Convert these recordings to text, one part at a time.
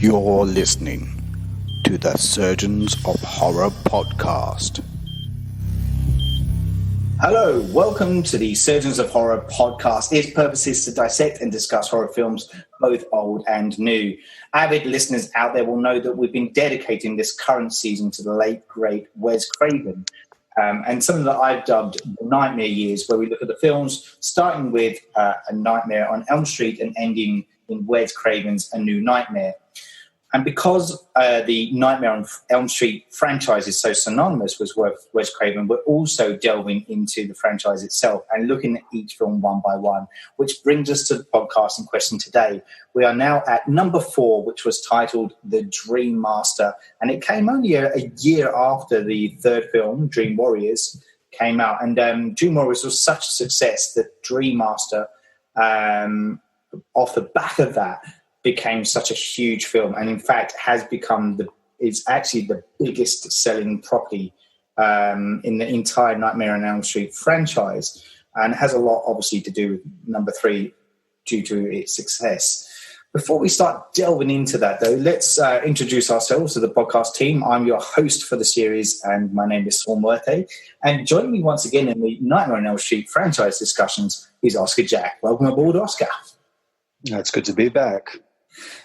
You're listening to the Surgeons of Horror podcast. Hello, welcome to the Surgeons of Horror podcast. Its purpose is to dissect and discuss horror films, both old and new. Avid listeners out there will know that we've been dedicating this current season to the late, great Wes Craven. And something that I've dubbed the Nightmare Years, where we look at the films starting with A Nightmare on Elm Street and ending in Wes Craven's A New Nightmare. And because the Nightmare on Elm Street franchise is so synonymous with Wes Craven, we're also delving into the franchise itself and looking at each film one by one, which brings us to the podcast in question today. We are now at number 4, which was titled The Dream Master, and it came only a year after the third film, Dream Warriors, came out. And Dream Warriors was such a success that Dream Master, off the back of that, became such a huge film, and in fact has become it's actually the biggest selling property in the entire Nightmare on Elm Street franchise, and has a lot obviously to do with number 3 due to its success. Before we start delving into that though, let's introduce ourselves to the podcast team. I'm your host for the series, and my name is Saul Muerte, and joining me once again in the Nightmare on Elm Street franchise discussions is Oscar Jack. Welcome aboard, Oscar. It's good to be back.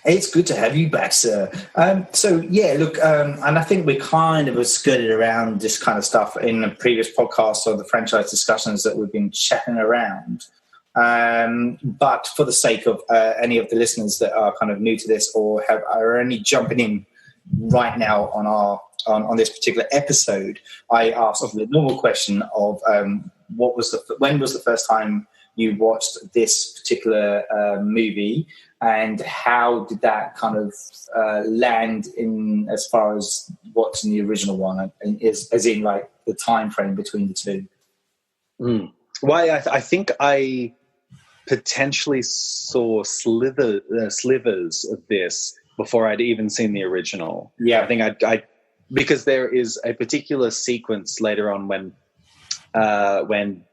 It's good to have you back, sir. And I think we kind of skirted around this kind of stuff in the previous podcasts or the franchise discussions that we've been chatting around. But for the sake of any of the listeners that are kind of new to this or are only jumping in right now on this particular episode, I asked the normal question of when was the first time you watched this particular movie, and how did that kind of land in as far as what's in the original one, as in like the time frame between the two? Well, I think I potentially saw slivers of this before I'd even seen the original. Yeah, I think I because there is a particular sequence later on when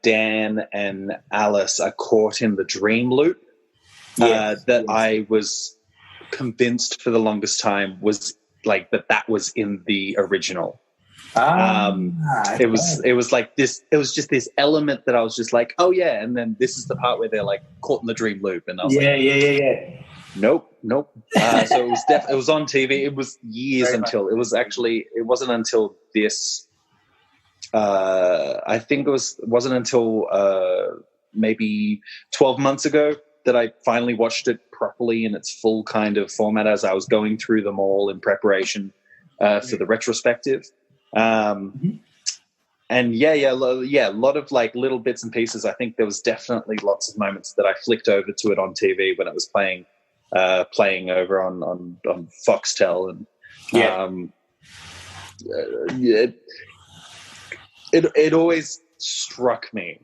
Dan and Alice are caught in the dream loop. I was convinced for the longest time was like that was in the original. Okay. It was like this. It was just this element that I was just like, oh yeah, and then this is the part where they're like caught in the dream loop, and I was yeah. Nope. So it was on TV. It was years until it wasn't until this. I think wasn't until maybe 12 months ago that I finally watched it properly in its full kind of format as I was going through them all in preparation for the retrospective. And a lot of like little bits and pieces. I think there was definitely lots of moments that I flicked over to it on TV when it was playing over on Foxtel, and it always struck me.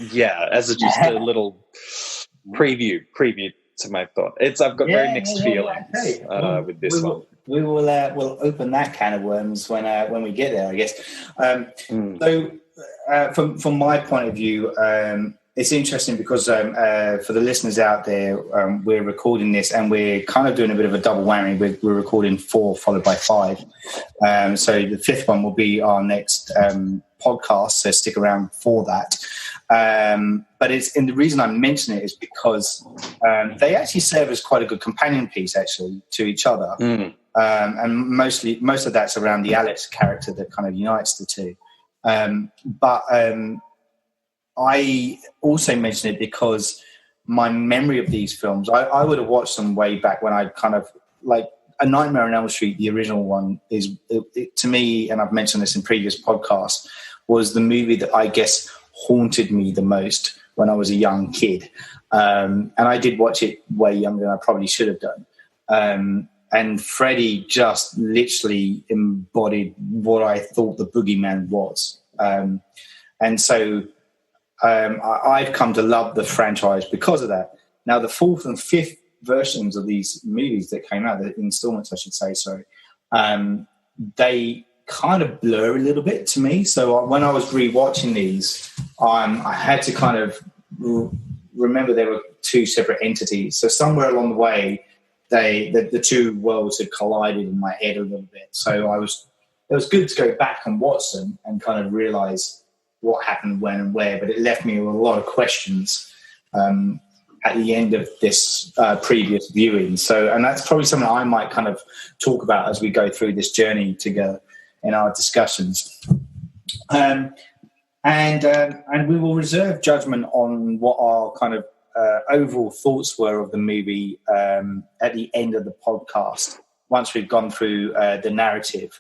As just a little preview to my thought. I've got very mixed feelings with this one. We'll open that can of worms when we get there, I guess. So from my point of view, it's interesting because for the listeners out there, we're recording this and we're kind of doing a bit of a double whammy. We're recording 4 followed by 5. So the 5th one will be our next podcast, so stick around for that. But the reason I mention it is because they actually serve as quite a good companion piece, actually, to each other. And most of that's around the Alice character that kind of unites the two. But I also mention it because my memory of these films, I would have watched them way back when I kind of like A Nightmare on Elm Street, the original one, is to me, and I've mentioned this in previous podcasts, was the movie that I guess haunted me the most when I was a young kid. And I did watch it way younger than I probably should have done. And Freddy just literally embodied what I thought the boogeyman was. And so I've come to love the franchise because of that. Now, the 4th and 5th versions of these movies that came out, the installments, I should say, they kind of blur a little bit to me. So when I was rewatching these, I had to kind of remember there were two separate entities. So somewhere along the way, the two worlds had collided in my head a little bit. So it was good to go back and watch them and kind of realize what happened when and where, but it left me with a lot of questions at the end of this previous viewing. So, and that's probably something I might kind of talk about as we go through this journey together in our discussions. And we will reserve judgment on what our kind of overall thoughts were of the movie at the end of the podcast, once we've gone through the narrative.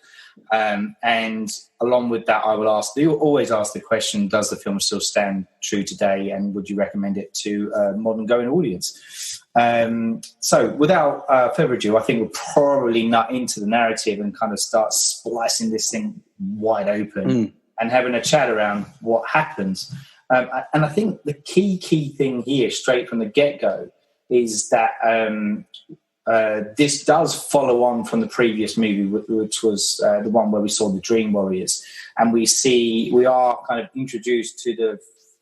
And along with that, I will always ask the question, does the film still stand true today, and would you recommend it to a modern going audience? So without further ado, I think we'll probably nut into the narrative and kind of start splicing this thing wide open and having a chat around what happens. And I think the key thing here, straight from the get-go, is that this does follow on from the previous movie, which was the one where we saw the Dream Warriors. And we are kind of introduced to the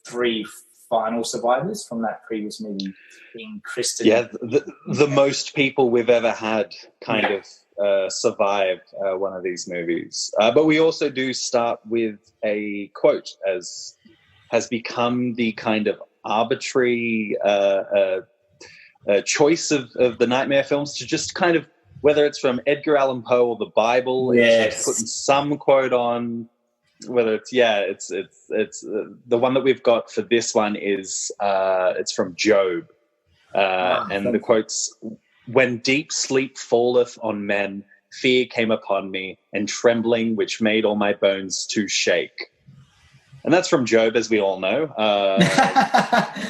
three final survivors from that previous movie, being Kristen. Yeah, the most people we've ever had kind of survive one of these movies. But we also do start with a quote, as has become the kind of arbitrary choice of the Nightmare films, to just kind of, whether it's from Edgar Allan Poe or the Bible, it's just putting some quote on. Whether it's the one that we've got for this one is it's from Job, and the quote's, "When deep sleep falleth on men, fear came upon me, and trembling which made all my bones to shake." And that's from Job, as we all know.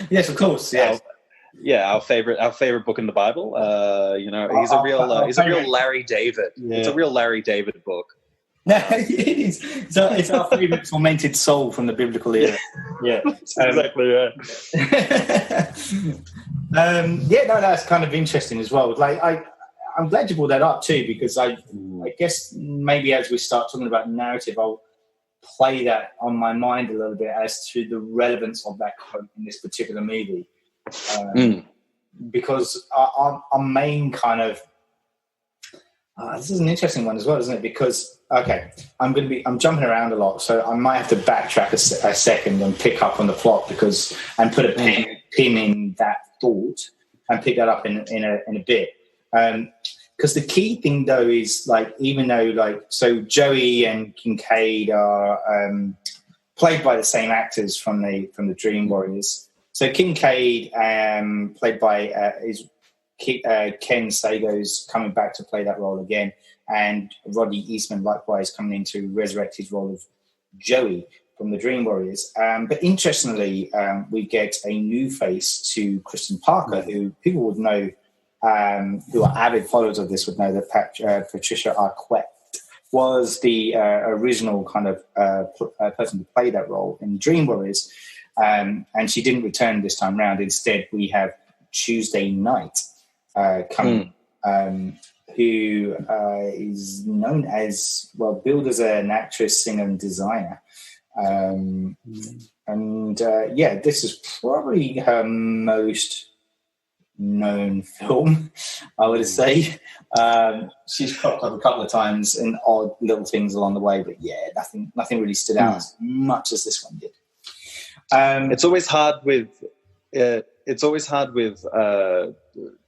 Yes, of course. Yes. Our favorite book in the Bible. He's a real Larry David. Yeah. It's a real Larry David book. No, it is. So it's our favorite tormented soul from the biblical era. Yeah, exactly right. That's kind of interesting as well. Like I'm glad you brought that up too, because I guess maybe as we start talking about narrative, I'll play that on my mind a little bit as to the relevance of that quote in this particular movie. Because our main kind of this is an interesting one as well, isn't it? Because I'm jumping around a lot, so I might have to backtrack a second and pick up on the plot and put a pin in that thought and pick that up in a bit. Because the key thing though is, like, even though so Joey and Kincaid are played by the same actors from the Dream Warriors. So Kincaid, played by Ken Sago's coming back to play that role again, and Rodney Eastman likewise coming in to resurrect his role of Joey from the Dream Warriors. But interestingly, we get a new face to Kristen Parker, who people would know, who are avid followers of this would know that Patricia Arquette was the original kind of person to play that role in Dream Warriors. And she didn't return this time round. Instead, we have Tuesday Night coming, who is known as, billed as an actress, singer, and designer. This is probably her most known film, I would say. She's popped up a couple of times in odd little things along the way, but nothing really stood out as much as this one did. It's always hard with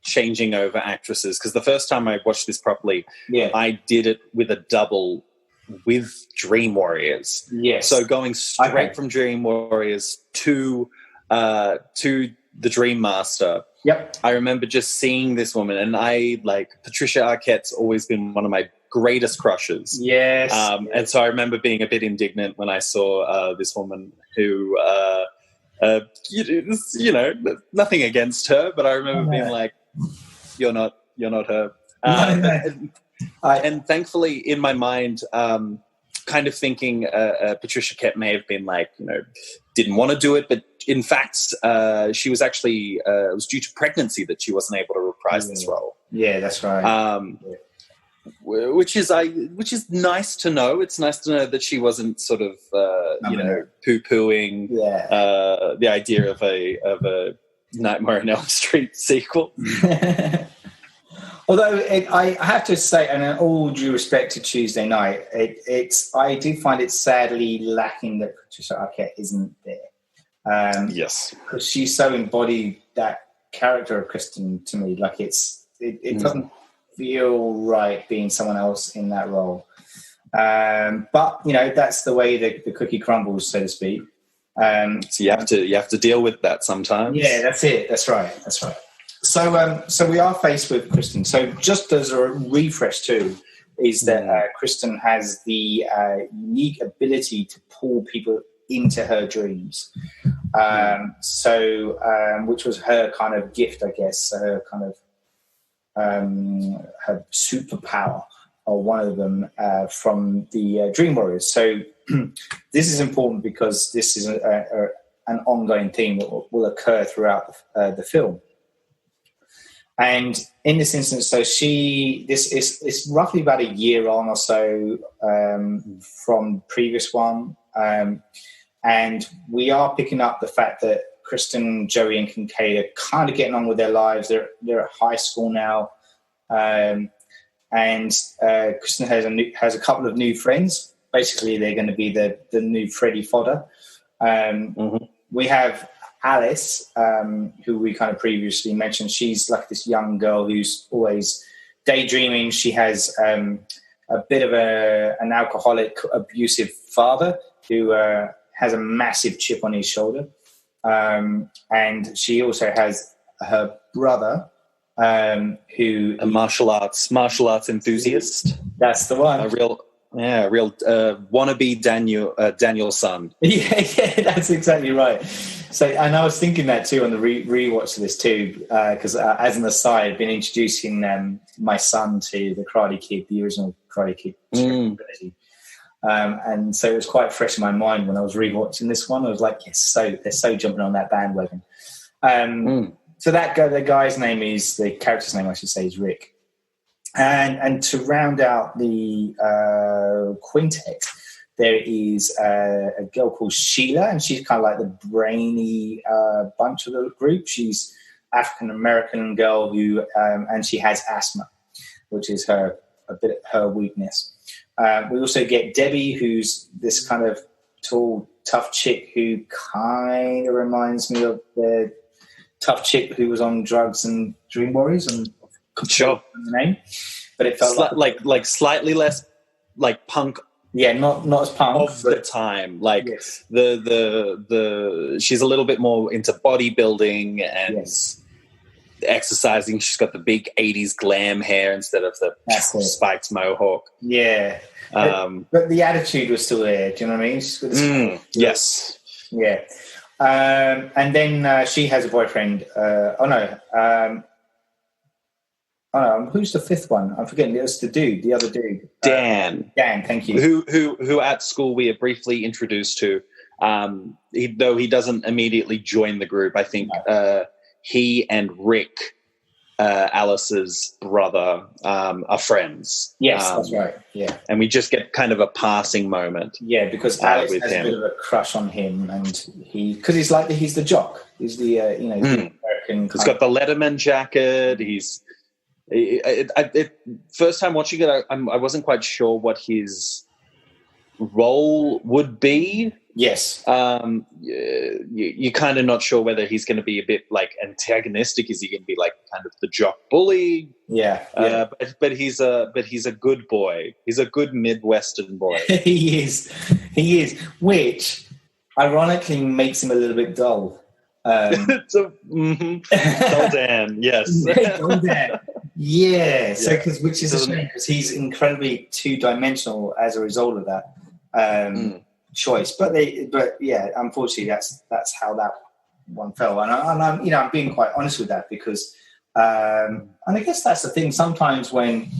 changing over actresses, because the first time I watched this properly, I did it with a double with Dream Warriors. Yes. So going straight from Dream Warriors to the Dream Master. Yep. I remember just seeing this woman, and Patricia Arquette's always been one of my greatest crushes. Yes. And so I remember being a bit indignant when I saw this woman who, nothing against her, but I remember being like, you're not her. And thankfully, in my mind, kind of thinking Patricia Arquette may have been didn't want to do it, but in fact, she was actually it was due to pregnancy that she wasn't able to reprise this role. Yeah, that's right. Which is nice to know. It's nice to know that she wasn't sort of poo-pooing the idea of a Nightmare on Elm Street sequel. Although I have to say, and in all due respect to Tuesday Night, I do find it sadly lacking that Patricia Arquette isn't there. Yes, because she's so embodied that character of Kristen to me. Like it doesn't feel right being someone else in that role. But that's the way the cookie crumbles, so to speak. So you have to deal with that sometimes. Yeah, that's it. That's right. So we are faced with Kristen. So just as a refresh too, is that Kristen has the unique ability to pull people into her dreams. Which was her kind of gift, I guess, her kind of her superpower, or one of them, from the Dream Warriors. So this is important because this is an ongoing theme that will occur throughout the film. And in this instance, it's roughly about a year on or so from the previous one. And we are picking up the fact that Kristen, Joey, and Kincaid are kind of getting on with their lives. They're at high school now. And Kristen has a couple of new friends. Basically, they're going to be the new Freddy fodder. We have Alice, who we kind of previously mentioned. She's like this young girl who's always daydreaming. She has a bit of an alcoholic, abusive father who has a massive chip on his shoulder. And she also has her brother, who... A martial arts enthusiast. That's the one. A real wannabe Daniel son. Yeah, that's exactly right. So, and I was thinking that too on the rewatch of this too, because as an aside, I've been introducing my son to the Karate Kid, the original Karate Kid. And so it was quite fresh in my mind when I was rewatching this one. I was like, yes, they're so jumping on that bandwagon. So the guy's name the character's name, I should say, is Rick. And to round out the quintet, there is a girl called Sheila, and she's kind of like the brainy bunch of the group. She's African-American girl who, and she has asthma, which is a bit her weakness. We also get Debbie, who's this kind of tall, tough chick who kind of reminds me of the tough chick who was on drugs and Dream Warriors, and sure the name, but it felt like slightly less like punk. Yeah, not as punk of the time. Like yes. the she's a little bit more into bodybuilding and exercising. She's got the big 80s glam hair instead of the spiked mohawk. Yeah. But the attitude was still there. Do you know what I mean? She's got this yes. Yeah. And then she has a boyfriend. Who's the fifth one? I'm forgetting. It was the other dude. Dan. Dan, thank you. Who at school we are briefly introduced to. Though he doesn't immediately join the group. I think he and Rick, Alice's brotry, are friends. Yes, that's right. Yeah. And we just get kind of a passing moment. Yeah, because Alice has a bit of a crush on him, and he's the jock. He's the the American. He's got the Letterman jacket. First time watching it, I wasn't quite sure what his role would be. Yes. You're kind of not sure whether he's going to be a bit like antagonistic. Is he going to be like kind of the jock bully? Yeah. But he's a good boy. He's a good Midwestern boy. He is, which ironically makes him a little bit dull. Dull Dan, yes. Dull Dan. Yeah. So which is a shame because he's incredibly two-dimensional as a result of that choice. But unfortunately, that's how that one fell. And I'm being quite honest with that because, and I guess that's the thing. Sometimes when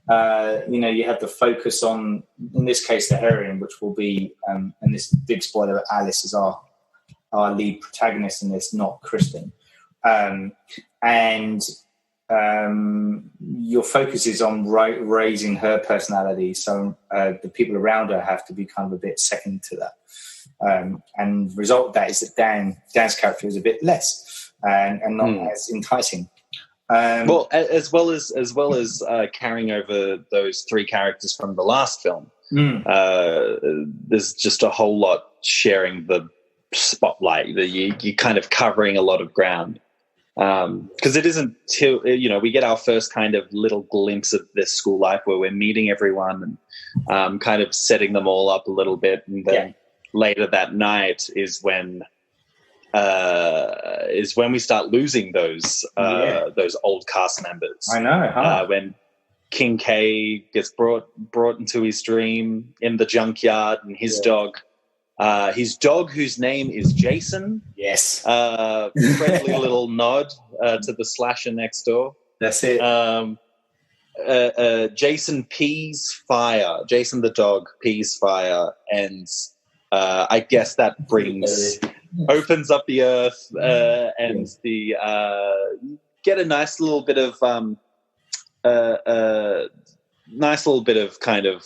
you have the focus on, in this case, the heroine, which will be, and this big spoiler, Alice is our lead protagonist in this, not Kristen, and your focus is on raising her personality, so the people around her have to be kind of a bit second to that, and the result of that is that Dan's character is a bit less, and not as enticing. Well, as well as carrying over those three characters from the last film, there's just a whole lot sharing the spotlight. You're kind of covering a lot of ground, because it isn't till we get our first kind of little glimpse of this school life where we're meeting everyone and kind of setting them all up a little bit, and then later that night is when we start losing those old cast members. I know. Huh? When King K gets brought into his dream in the junkyard, and his dog whose name is Jason. Yes. Friendly little nod to the slasher next door. That's it. Jason pees fire. Jason the dog pees fire, and I guess that opens up the earth, and get a nice little bit of kind of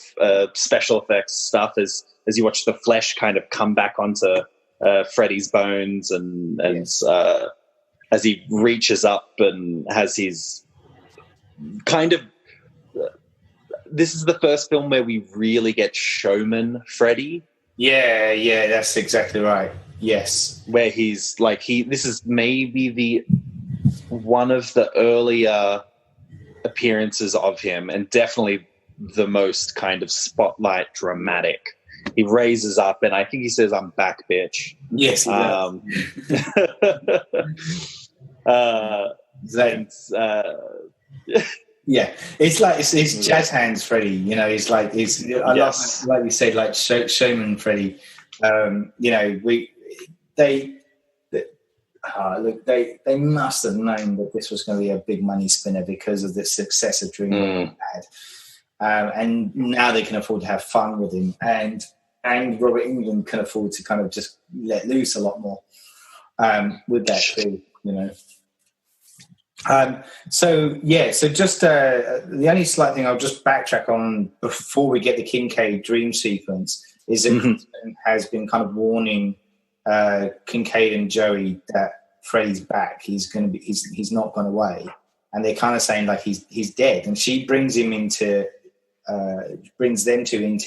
special effects stuff as you watch the flesh kind of come back onto Freddy's bones, and as he reaches up and has his kind of. This is the first film where we really get showman Freddy. Yeah, that's exactly right. Yes, where he's like this is maybe one of the earlier appearances of him, and definitely the most kind of spotlight dramatic. He raises up, and I think he says, "I'm back, bitch." Yes, he does. Yeah, it's like it's jazz hands Freddy. He's like like you said, like showman Freddy. They must have known that this was going to be a big money spinner because of the success of Dream had, and now they can afford to have fun with him, and Robert Englund can afford to kind of just let loose a lot more with that too. So just the only slight thing I'll just backtrack on before we get the Kincaid dream sequence is that has been kind of warning Kincaid and Joey that Freddy's back. He's not gone away, and they're kind of saying like he's dead. And she brings them into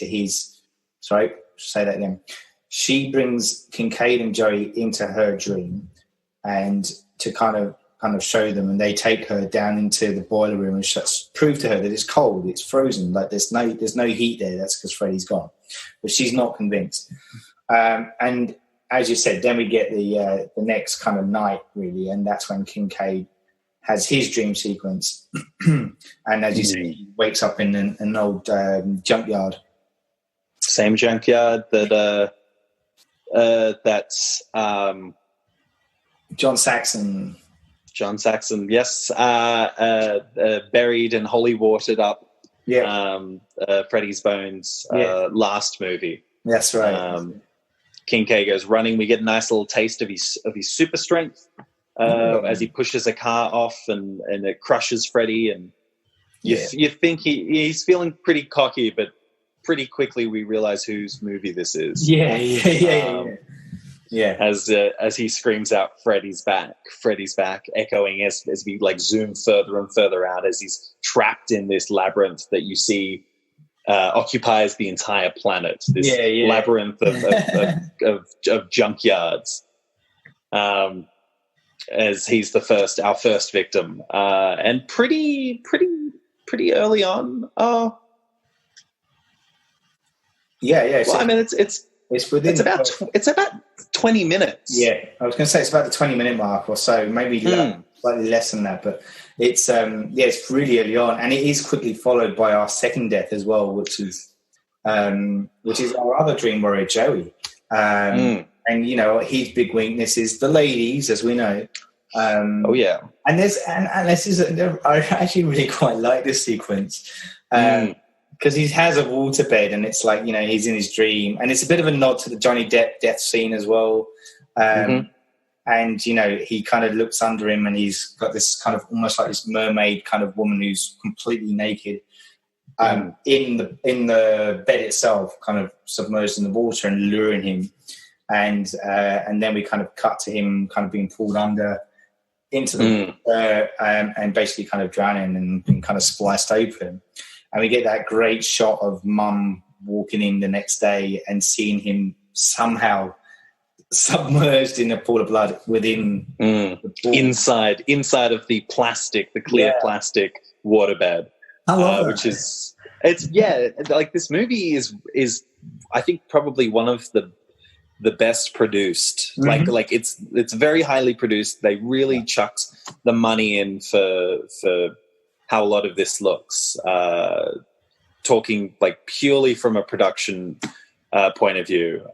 his. Sorry, say that again. She brings Kincaid and Joey into her dream, and to kind of show them, and they take her down into the boiler room and prove to her that it's cold, it's frozen, like there's no heat there. That's because Freddy's gone, but she's not convinced. And as you said, then we get the next kind of night really, and that's when Kincaid has his dream sequence, and as you say, he wakes up in an old junkyard. Same junkyard that's John Saxon. Yes, buried and holy watered up. Freddy's bones. Last movie. That's right. Kincaid goes running. We get a nice little taste of his super strength as he pushes a car off and it crushes Freddy. And you think he's feeling pretty cocky, but pretty quickly we realize whose movie this is. As he screams out, "Freddy's back!" Freddy's back, echoing as we like zoom further and further out as he's trapped in this labyrinth that you see occupies the entire planet. This labyrinth of junkyards. As he's our first victim, and pretty early on. Well, I mean, it's about 20 minutes. Yeah, I was going to say it's about the 20-minute mark or so, maybe slightly less than that. But it's it's really early on, and it is quickly followed by our second death as well, which is our other dream warrior, Joey. And his big weakness is the ladies, as we know. And this is I actually really quite like this sequence. Because he has a waterbed, and it's like, he's in his dream. And it's a bit of a nod to the Johnny Depp death scene as well. And, he kind of looks under him, and he's got this kind of almost like this mermaid kind of woman who's completely naked in the bed itself, kind of submerged in the water and luring him. And then we kind of cut to him kind of being pulled under. into the water, and basically kind of drowning and kind of spliced open. And we get that great shot of Mum walking in the next day and seeing him somehow submerged in a pool of blood within the pool. inside of the plastic, the clear plastic waterbed. I love that. Which is like this movie is I think probably one of the best produced. Like it's very highly produced. They really chucked the money in for how a lot of this looks. Talking like purely from a production point of view.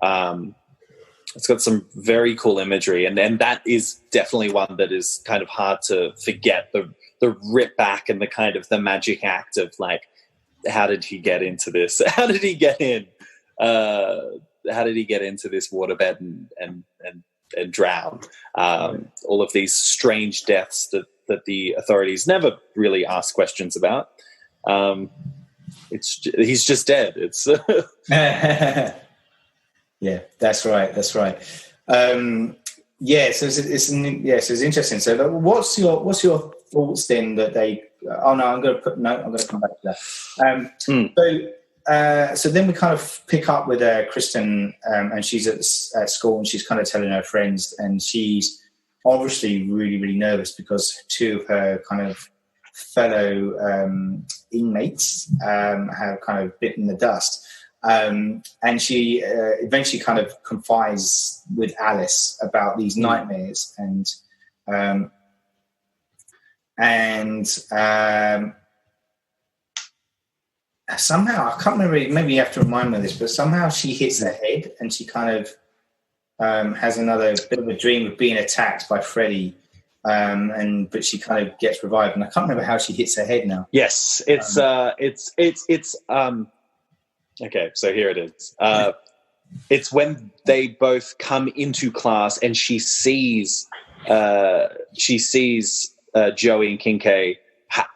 It's got some very cool imagery, and that is definitely one that is kind of hard to forget. The rip back and the kind of the magic act of like, how did he get into this? How did he get in? How did he get into this waterbed and drown? All of these strange deaths that the authorities never really ask questions about. He's just dead. It's yeah, that's right. So it's interesting. So what's your thoughts then that they? Oh no, I'm going to come back to that. So then we kind of pick up with Kristen, and she's at school, and she's kind of telling her friends, and she's obviously really, really nervous because two of her kind of fellow inmates have kind of bitten the dust. And she eventually kind of confides with Alice about these nightmares, and somehow, I can't remember, maybe you have to remind me of this, but somehow she hits her head and she kind of has another bit of a dream of being attacked by Freddy, but she kind of gets revived, and I can't remember how she hits her head now. Yes, it's okay, so here it is. It's when they both come into class and she sees Joey and Kincaid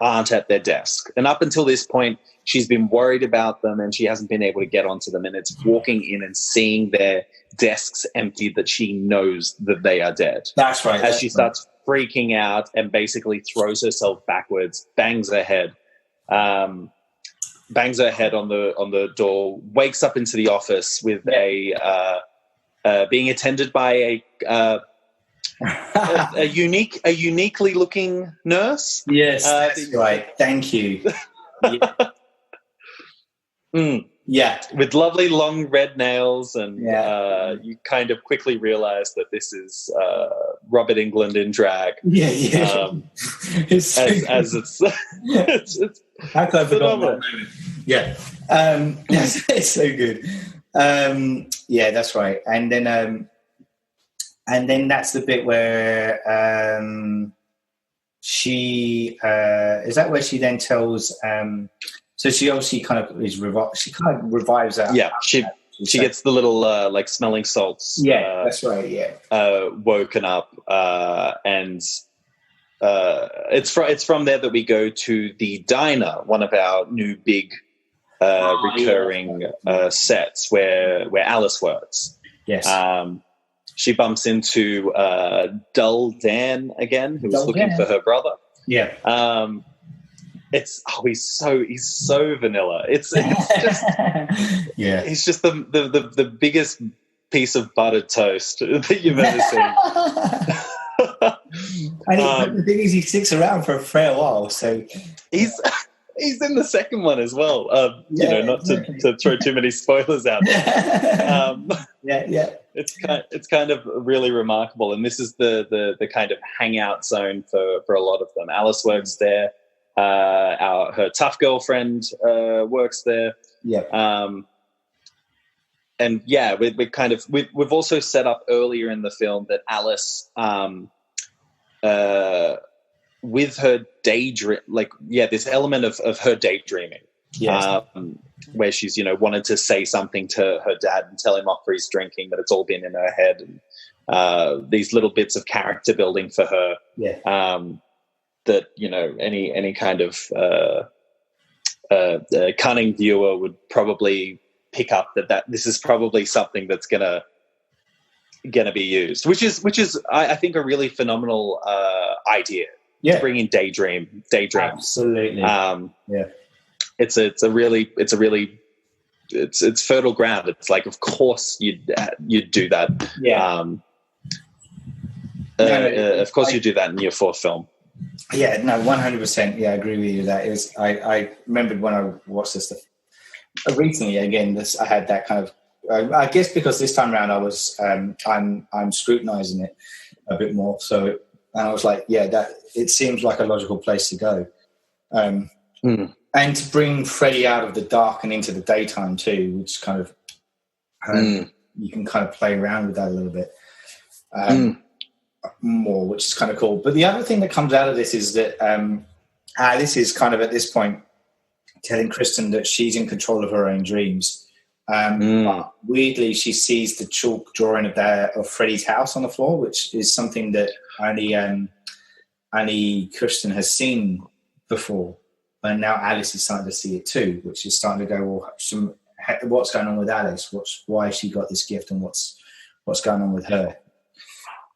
aren't at their desk. And up until this point, she's been worried about them and she hasn't been able to get onto them. And it's walking in and seeing their desks empty that she knows that they are dead. That's right. As she starts freaking out and basically throws herself backwards, bangs her head on the door, wakes up into the office with being attended by a uniquely looking nurse. Yes, that's right. Thank you. Yeah. With lovely long red nails, and you kind of quickly realise that this is Robert Englund in drag. Yeah. It's so it's how could I forget that moment? Yeah. It's so good. Yeah, that's right. And then that's the bit where she is that where she then tells so she obviously kind of revives her. Yeah, she gets the little like smelling salts. Yeah, that's right. Yeah, woken up, and it's from there that we go to the diner, one of our new big recurring sets where Alice works. Yes. She bumps into Dull Dan again, who's looking for her brother. Yeah. He's so vanilla. It's just he's just the biggest piece of buttered toast that you've ever seen. And the thing is, he sticks around for a fair while, so he's in the second one as well. Not to throw too many spoilers out there. Yeah. It's kind of really remarkable, and this is the kind of hangout zone for a lot of them. Alice works there. Her tough girlfriend works there. Yeah. And we've also set up earlier in the film that Alice, with her daydream, this element of her daydreaming. Yes. Where she's, wanted to say something to her dad and tell him off for his drinking, but it's all been in her head. And these little bits of character building for her. Yeah. That, any kind of cunning viewer would probably pick up that this is probably something that's going to going to be used, which is I think a really phenomenal idea. Yeah, to bring in daydreams. Absolutely. Yeah, it's fertile ground. It's like, of course you'd do that. Yeah. Of course you do that in your fourth film. Yeah, no, 100%. Yeah, I agree with you. That it was. I remembered when I watched this stuff recently. Again, I had that kind of. I guess because this time around I was I'm scrutinizing it a bit more. So, and I was like, yeah, that it seems like a logical place to go. And to bring Freddy out of the dark and into the daytime too, which kind of you can kind of play around with that a little bit more, which is kind of cool. But the other thing that comes out of this is that Alice is kind of at this point telling Kristen that she's in control of her own dreams. But weirdly, she sees the chalk drawing of Freddy's house on the floor, which is something that only Kristen has seen before. And now Alice is starting to see it too, which is starting to go, well, what's going on with Alice? Why has she got this gift, and what's going on with her?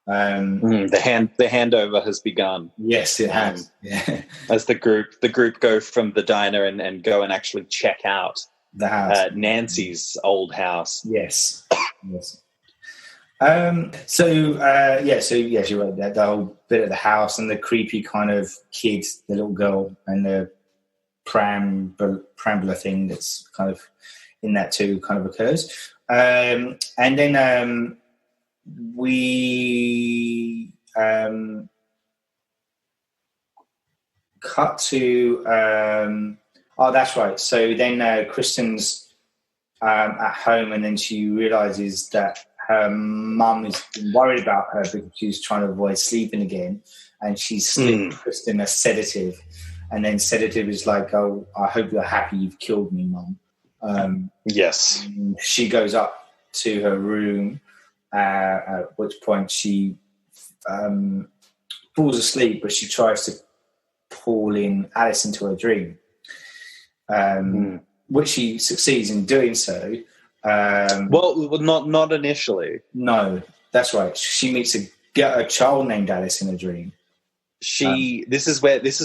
The handover has begun. Yes, it has. Yeah. As the group go from the diner and go and actually check out the house, Nancy's old house. Yes. Yes. So you're right. The whole bit of the house and the creepy kind of kid, the little girl, and the perambulator thing that's kind of in that too kind of occurs. And then we cut to that's right. So then Kristen's at home, and then she realizes that her mum is worried about her because she's trying to avoid sleeping again, and she's slipped Kristen a sedative, and then sedative is like, oh, I hope you're happy you've killed me, Mum. Yes. She goes up to her room, at which point she falls asleep, but she tries to pull in Alice into her dream, which she succeeds in doing so. Well, not initially. No, that's right. She meets a child named Alice in a dream. This is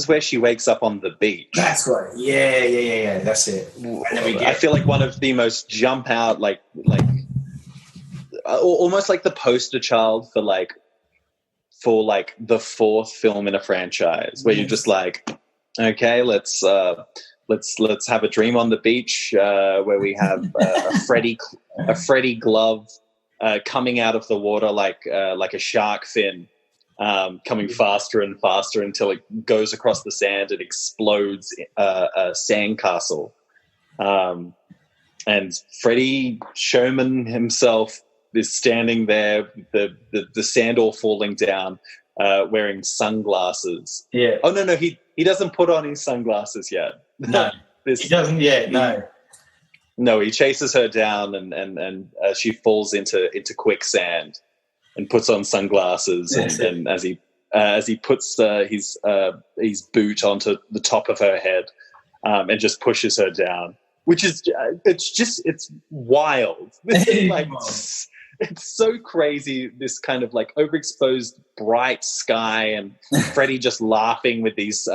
where she wakes up on the beach. That's right. Yeah. That's it. And then I feel like one of the most jump out, like almost like the poster child for the fourth film in a franchise, where you're just like, okay, let's have a dream on the beach, where we have a Freddy glove coming out of the water like a shark fin, coming faster and faster until it goes across the sand and explodes a sandcastle. And Freddy Showman himself is standing there, the sand all falling down, wearing sunglasses. Yeah. Oh no, he doesn't put on his sunglasses yet. No, he doesn't yet. No. No, he chases her down, and she falls into quicksand, and puts on sunglasses, and as he puts his boot onto the top of her head, and just pushes her down, which is it's wild. This is like. It's so crazy, this kind of like overexposed bright sky, and Freddy just laughing with these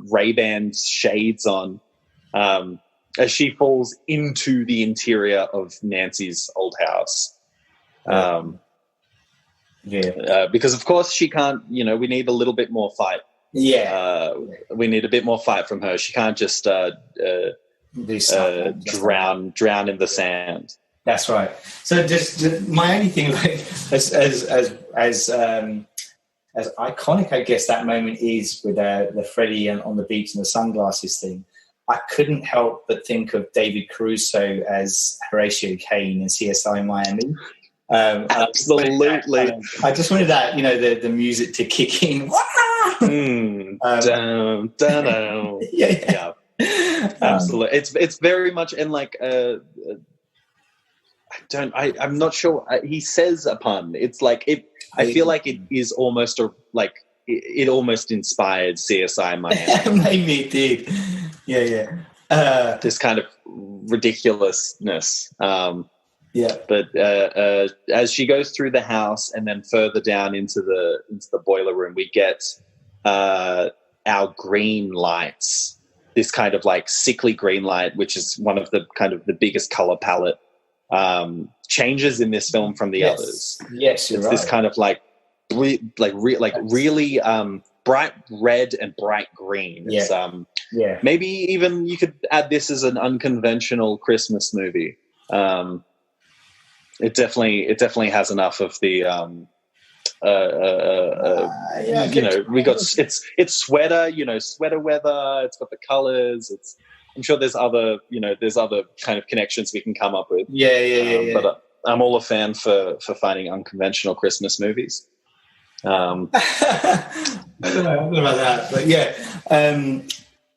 Ray-Ban shades on, as she falls into the interior of Nancy's old house. Because of course she can't, we need a little bit more fight. Yeah. We need a bit more fight from her. She can't just drown in the sand. That's right. So just my only thing, as iconic, I guess, that moment is with the Freddy on the beach and the sunglasses thing. I couldn't help but think of David Caruso as Horatio Kane in CSI Miami. Absolutely. I just wanted that, the music to kick in. Yeah. Absolutely. It's very much in like I'm not sure. He says a pun. It's like it. I feel like it is almost it almost inspired CSI Miami. Maybe it did. Yeah. This kind of ridiculousness. Yeah. But as she goes through the house and then further down into the boiler room, we get our green lights. This kind of like sickly green light, which is one of the kind of the biggest color palette changes in this film from the others. Yes, it's this kind of like really bright red and bright green. It's, maybe even you could add this as an unconventional Christmas movie. It definitely has enough of the we got it's sweater, sweater weather. It's got the colors. I'm sure there's other kind of connections we can come up with. But I'm all a fan for finding unconventional Christmas movies. I don't know about that, but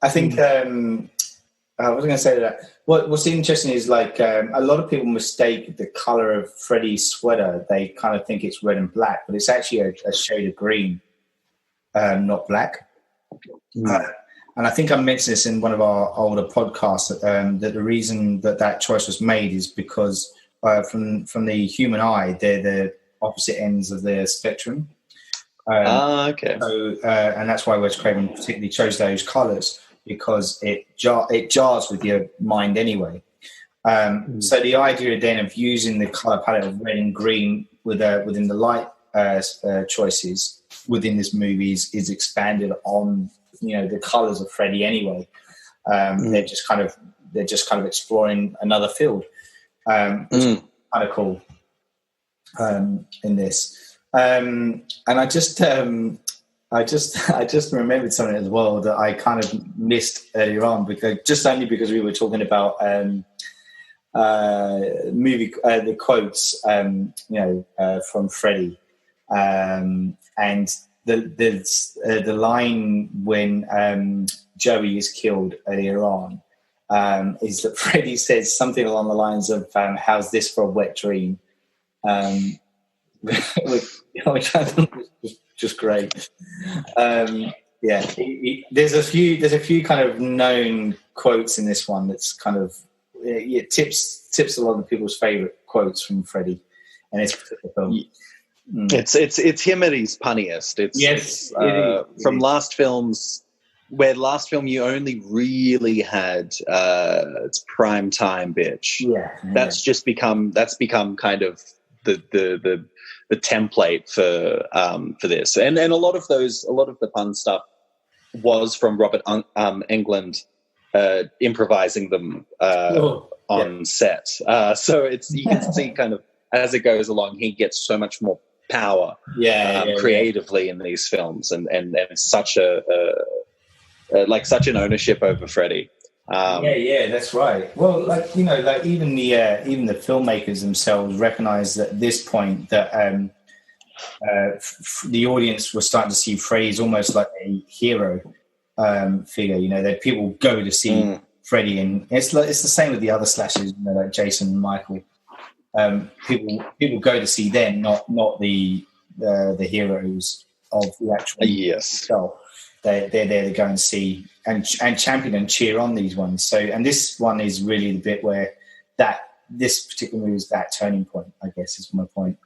I think I was going to say that. What's interesting is like a lot of people mistake the color of Freddy's sweater. They kind of think it's red and black, but it's actually a shade of green, not black. And I think I mentioned this in one of our older podcasts that the reason that choice was made is because from the human eye, they're the opposite ends of the spectrum. Okay. So and that's why Wes Craven particularly chose those colors, because it jars with your mind anyway. So the idea then of using the color palette of red and green within the light choices within this movie is expanded on the colors of Freddy anyway. They're just kind of exploring another field, which is kind of cool in this. And I just remembered something as well that I kind of missed earlier on, because we were talking about the quotes, from Freddy, and the line when Joey is killed earlier on is that Freddy says something along the lines of "How's this for a wet dream?" Which I think was just great. There's a few kind of known quotes in this one that's kind of tips a lot of people's favorite quotes from Freddy and his particular film. It's him at his punniest. It's from last films, where last film you only really had it's prime time bitch. That's become kind of the template for this, and a lot of the pun stuff was from Robert Englund improvising them on set. So you can see kind of as it goes along, he gets so much more power creatively in these films, and such such an ownership over Freddy. That's right. Well, even the filmmakers themselves recognize at this point that the audience was starting to see Freddy as almost like a hero figure. That people go to see Freddy, and it's the same with the other slashers, like Jason and Michael. People go to see them, not the heroes of the actual show. They're there to go and see and champion and cheer on these ones. So, and this one is really the bit where this particular movie is that turning point, I guess, is my point.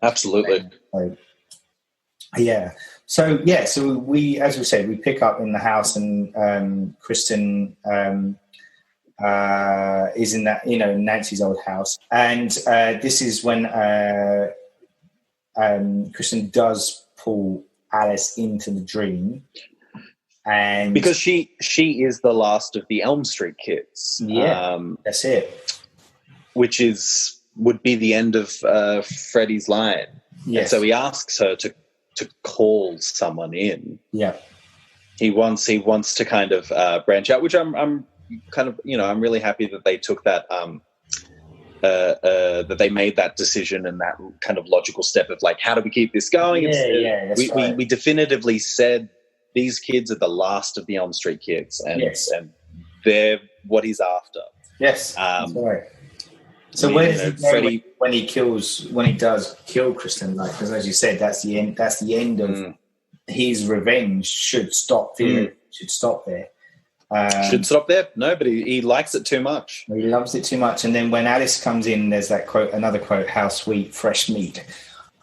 Absolutely. So we, as we said, we pick up in the house, and Kristen is in that, Nancy's old house. And this is when Kristen does pull Alice into the dream, and because she is the last of the Elm Street kids. That's it. Which would be the end of Freddy's line. And so he asks her to call someone in. He wants to kind of branch out, which I'm kind of, I'm really happy that they took that that they made that decision and that kind of logical step of like, how do we keep this going? We definitively said these kids are the last of the Elm Street kids, and they're what he's after. That's right. So where does he Freddy, when he does kill Kristen? Like, because as you said, that's the end. That's the end of his revenge. Should stop there. Should stop there. No, but he likes it too much. He loves it too much. And then when Alice comes in, there's that quote, another quote, "How sweet fresh meat."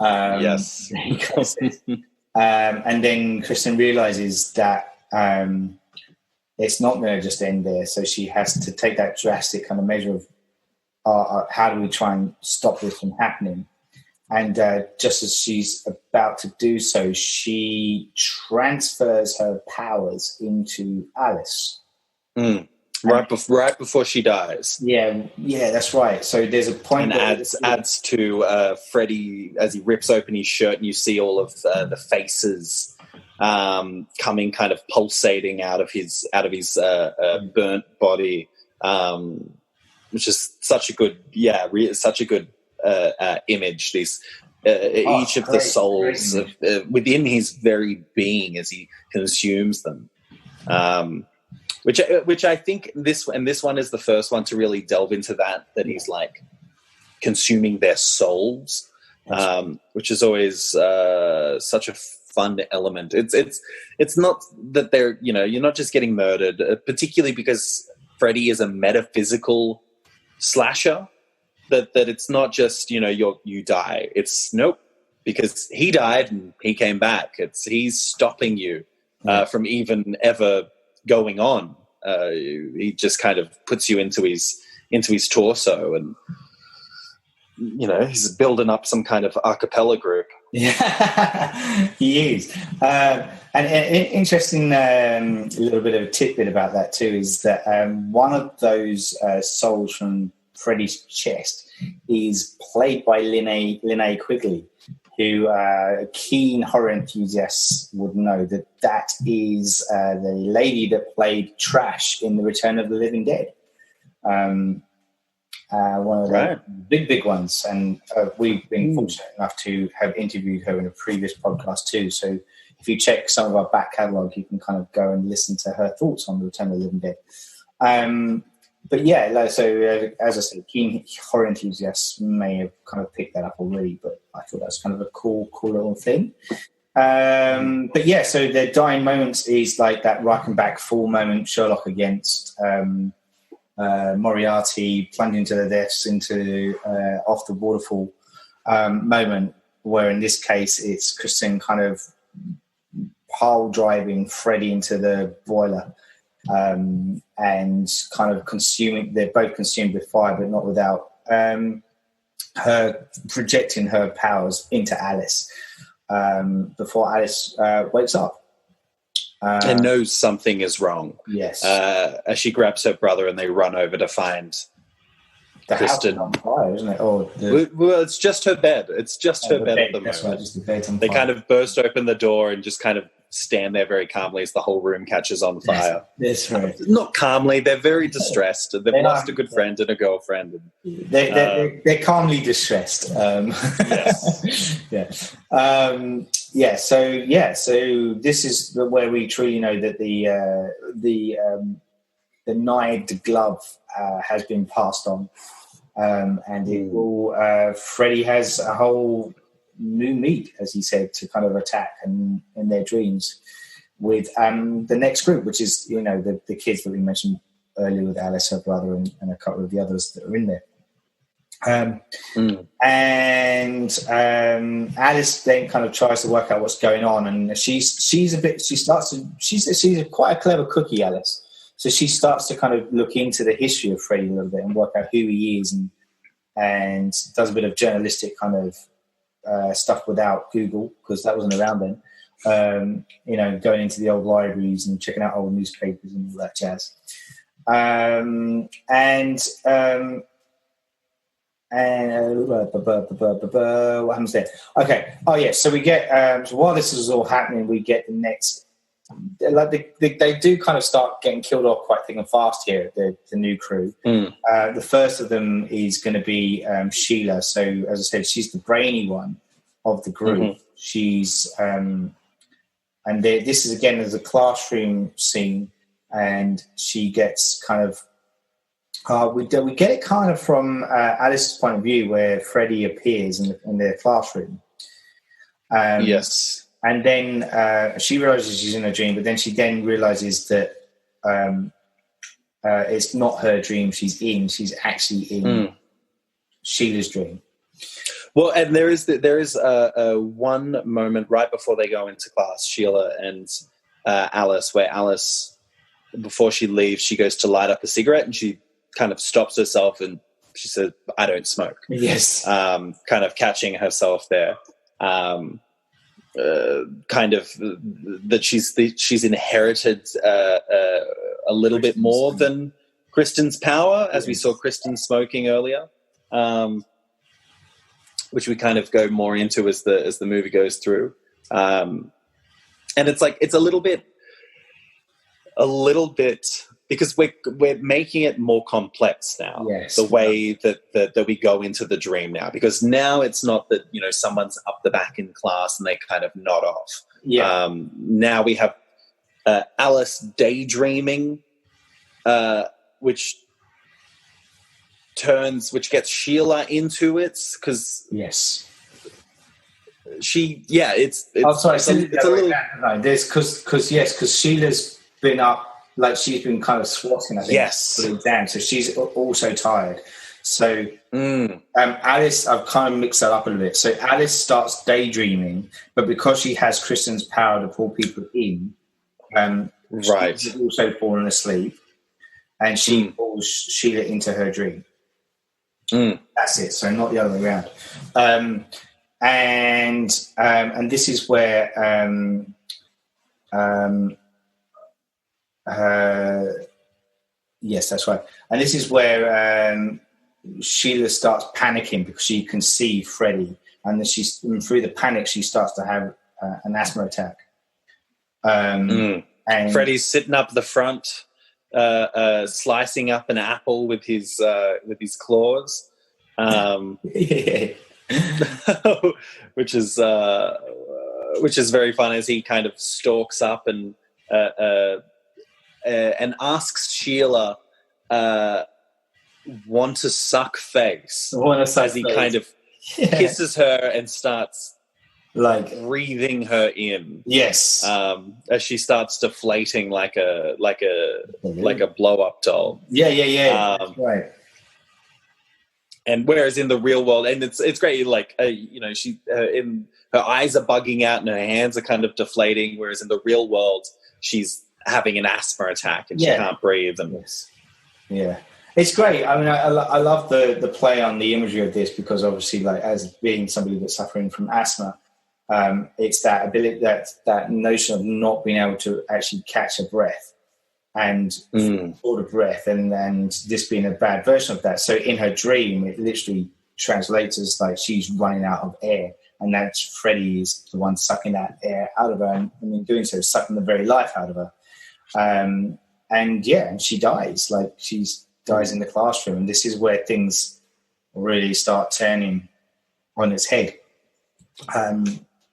Yes. And then Kristen realizes that it's not going to just end there. So she has to take that drastic kind of measure of how do we try and stop this from happening. And just as she's about to do so, she transfers her powers into Alice. Right before she dies. Yeah, that's right. So there's a point and adds to Freddy as he rips open his shirt, and you see all of the faces coming, kind of pulsating out of his burnt body, which is such a good image. These each of the souls within his very being as he consumes them. Which I think this one is the first one to really delve into that he's like consuming their souls, which is always such a fun element. It's not that they're, you're not just getting murdered, particularly because Freddy is a metaphysical slasher. That it's not just you die. It's nope, because he died and he came back. He's stopping you from even ever going on. He just kind of puts you into his torso, and he's building up some kind of a cappella group. Yeah, he is. And an interesting little bit of a tidbit about that too is that one of those souls from Freddy's chest is played by Linnea Quigley, who keen horror enthusiasts would know that is the lady that played Trash in The Return of the Living Dead. One of the big ones. And we've been fortunate enough to have interviewed her in a previous podcast too. So if you check some of our back catalogue, you can kind of go and listen to her thoughts on The Return of the Living Dead. But yeah, so as I said, keen horror enthusiasts may have kind of picked that up already, but I thought that was kind of a cool little thing. But yeah, so their dying moments is like that Reichenbach fall moment, Sherlock against Moriarty plunging to their deaths into off the waterfall moment, where in this case it's Kristen kind of pile driving Freddy into the boiler. And kind of they're both consumed with fire, but not without her projecting her powers into Alice before Alice wakes up. And knows something is wrong. Yes. As she grabs her brother and they run over to find the Kristen. house is on fire, isn't it? Well, it's just her bed. It's just her bed at the moment. Right, just the bed's on they fire. kind of burst open the door and just kind of stand there very calmly as the whole room catches on fire. That's right. Not calmly, they're very distressed. They've lost a good friend and a girlfriend. They're calmly distressed. Yes. Yeah. So this is where we truly know that the knighted glove has been passed on, and it will. Freddie has a whole new meat, as he said, to kind of attack and in their dreams with the next group, which is the kids that we mentioned earlier with Alice, her brother, and a couple of the others that are in there. And Alice then kind of tries to work out what's going on, and she's quite a clever cookie, Alice. So she starts to kind of look into the history of Freddy a little bit and work out who he is, and does a bit of journalistic kind of stuff without Google, because that wasn't around then. Going into the old libraries and checking out old newspapers and all that jazz. What happens there? Okay. Oh yeah. So we get. So while this is all happening, we get the next. Like they do kind of start getting killed off quite thick and fast here. The new crew. The first of them is going to be Sheila. So as I said, she's the brainy one of the group. Mm-hmm. She's this is again as a classroom scene, and she gets kind of. We get it kind of from Alice's point of view, where Freddy appears in their classroom. Yes. And then she realizes she's in a dream, but then she realizes that it's not her dream she's actually in Sheila's dream. Well, and there is one moment right before they go into class, Sheila and Alice, where Alice, before she leaves, she goes to light up a cigarette and she kind of stops herself and she said, "I don't smoke." Yes. Kind of catching herself there. Kind of that she's inherited a little bit more than Kristen's power, as we saw Kristen smoking earlier, which we kind of go more into as the movie goes through. And it's like it's a little bit because we're making it more complex now. Yes. The way that we go into the dream now, because now it's not that, you know, someone's up the back in class and they kind of nod off. Yeah. Now we have Alice daydreaming, which gets Sheila into it, because yes. It's oh, sorry, it's a little because Sheila's been up, like she's been kind of swatting, I think, yes, for the exam, so she's also tired. So Alice, I've kind of mixed that up a little bit. So Alice starts daydreaming, but because she has Kristen's power to pull people in, right, she's also fallen asleep, and she pulls Sheila into her dream. That's it. So not the other way around. And this is where yes, that's right. And this is where Sheila starts panicking because she can see Freddie, and through the panic she starts to have an asthma attack. And Freddie's sitting up the front, slicing up an apple with his claws, which is very fun as he kind of stalks up and asks Sheila, "Want to suck face?" As he kind of kisses her and starts like breathing her in. Yes. As she starts deflating like a blow up doll. Yeah. Right. And whereas in the real world, and it's great, like she in her eyes are bugging out and her hands are kind of deflating. Whereas in the real world, she's having an asthma attack and she can't breathe. And yeah, it's great. I mean, I love the play on the imagery of this, because obviously, like, as being somebody that's suffering from asthma, it's that ability, that notion of not being able to actually catch a breath and hold a breath, and this being a bad version of that. So in her dream, it literally translates as like she's running out of air, and that's Freddie is the one sucking that air out of her, and in doing so, sucking the very life out of her. And she dies. Like, she dies in the classroom, and this is where things really start turning on its head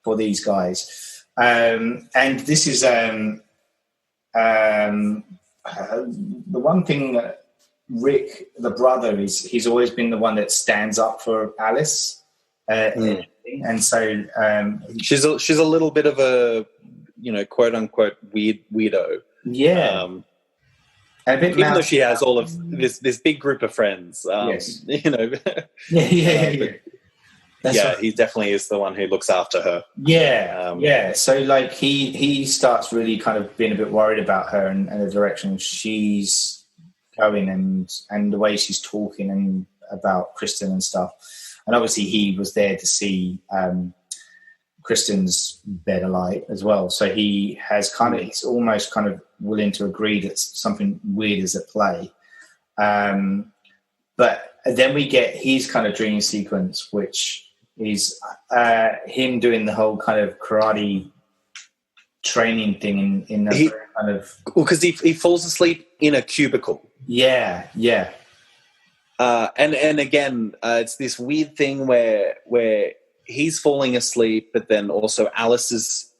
for these guys. And this is the one thing that Rick, the brother, he's always been the one that stands up for Alice, and so she's a little bit of a, quote unquote weirdo. Yeah. Even though she has all of this big group of friends, yes. Right. He definitely is the one who looks after her. Yeah. So like he starts really kind of being a bit worried about her and the direction she's going and the way she's talking and about Kristen and stuff. And obviously he was there to see Kristen's better light as well. So he has he's almost kind of willing to agree that something weird is at play. But then we get his kind of dream sequence, which is him doing the whole kind of karate training thing in a kind of... Well, because he falls asleep in a cubicle. Yeah. And again, it's this weird thing where he's falling asleep, but then also Alice is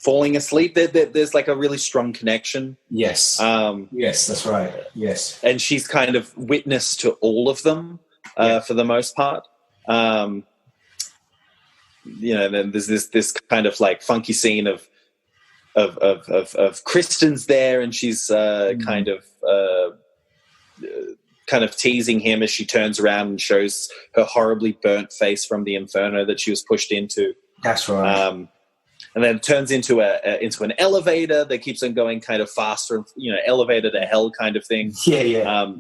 falling asleep. There's like a really strong connection. Yes. Yes, that's right. Yes. And she's kind of witness to all of them for the most part. Then there's this kind of like funky scene of Kristen's there, and she's kind of teasing him as she turns around and shows her horribly burnt face from the inferno that she was pushed into. That's right. And then it turns into an elevator that keeps on going kind of faster, elevator to hell kind of thing. Yeah.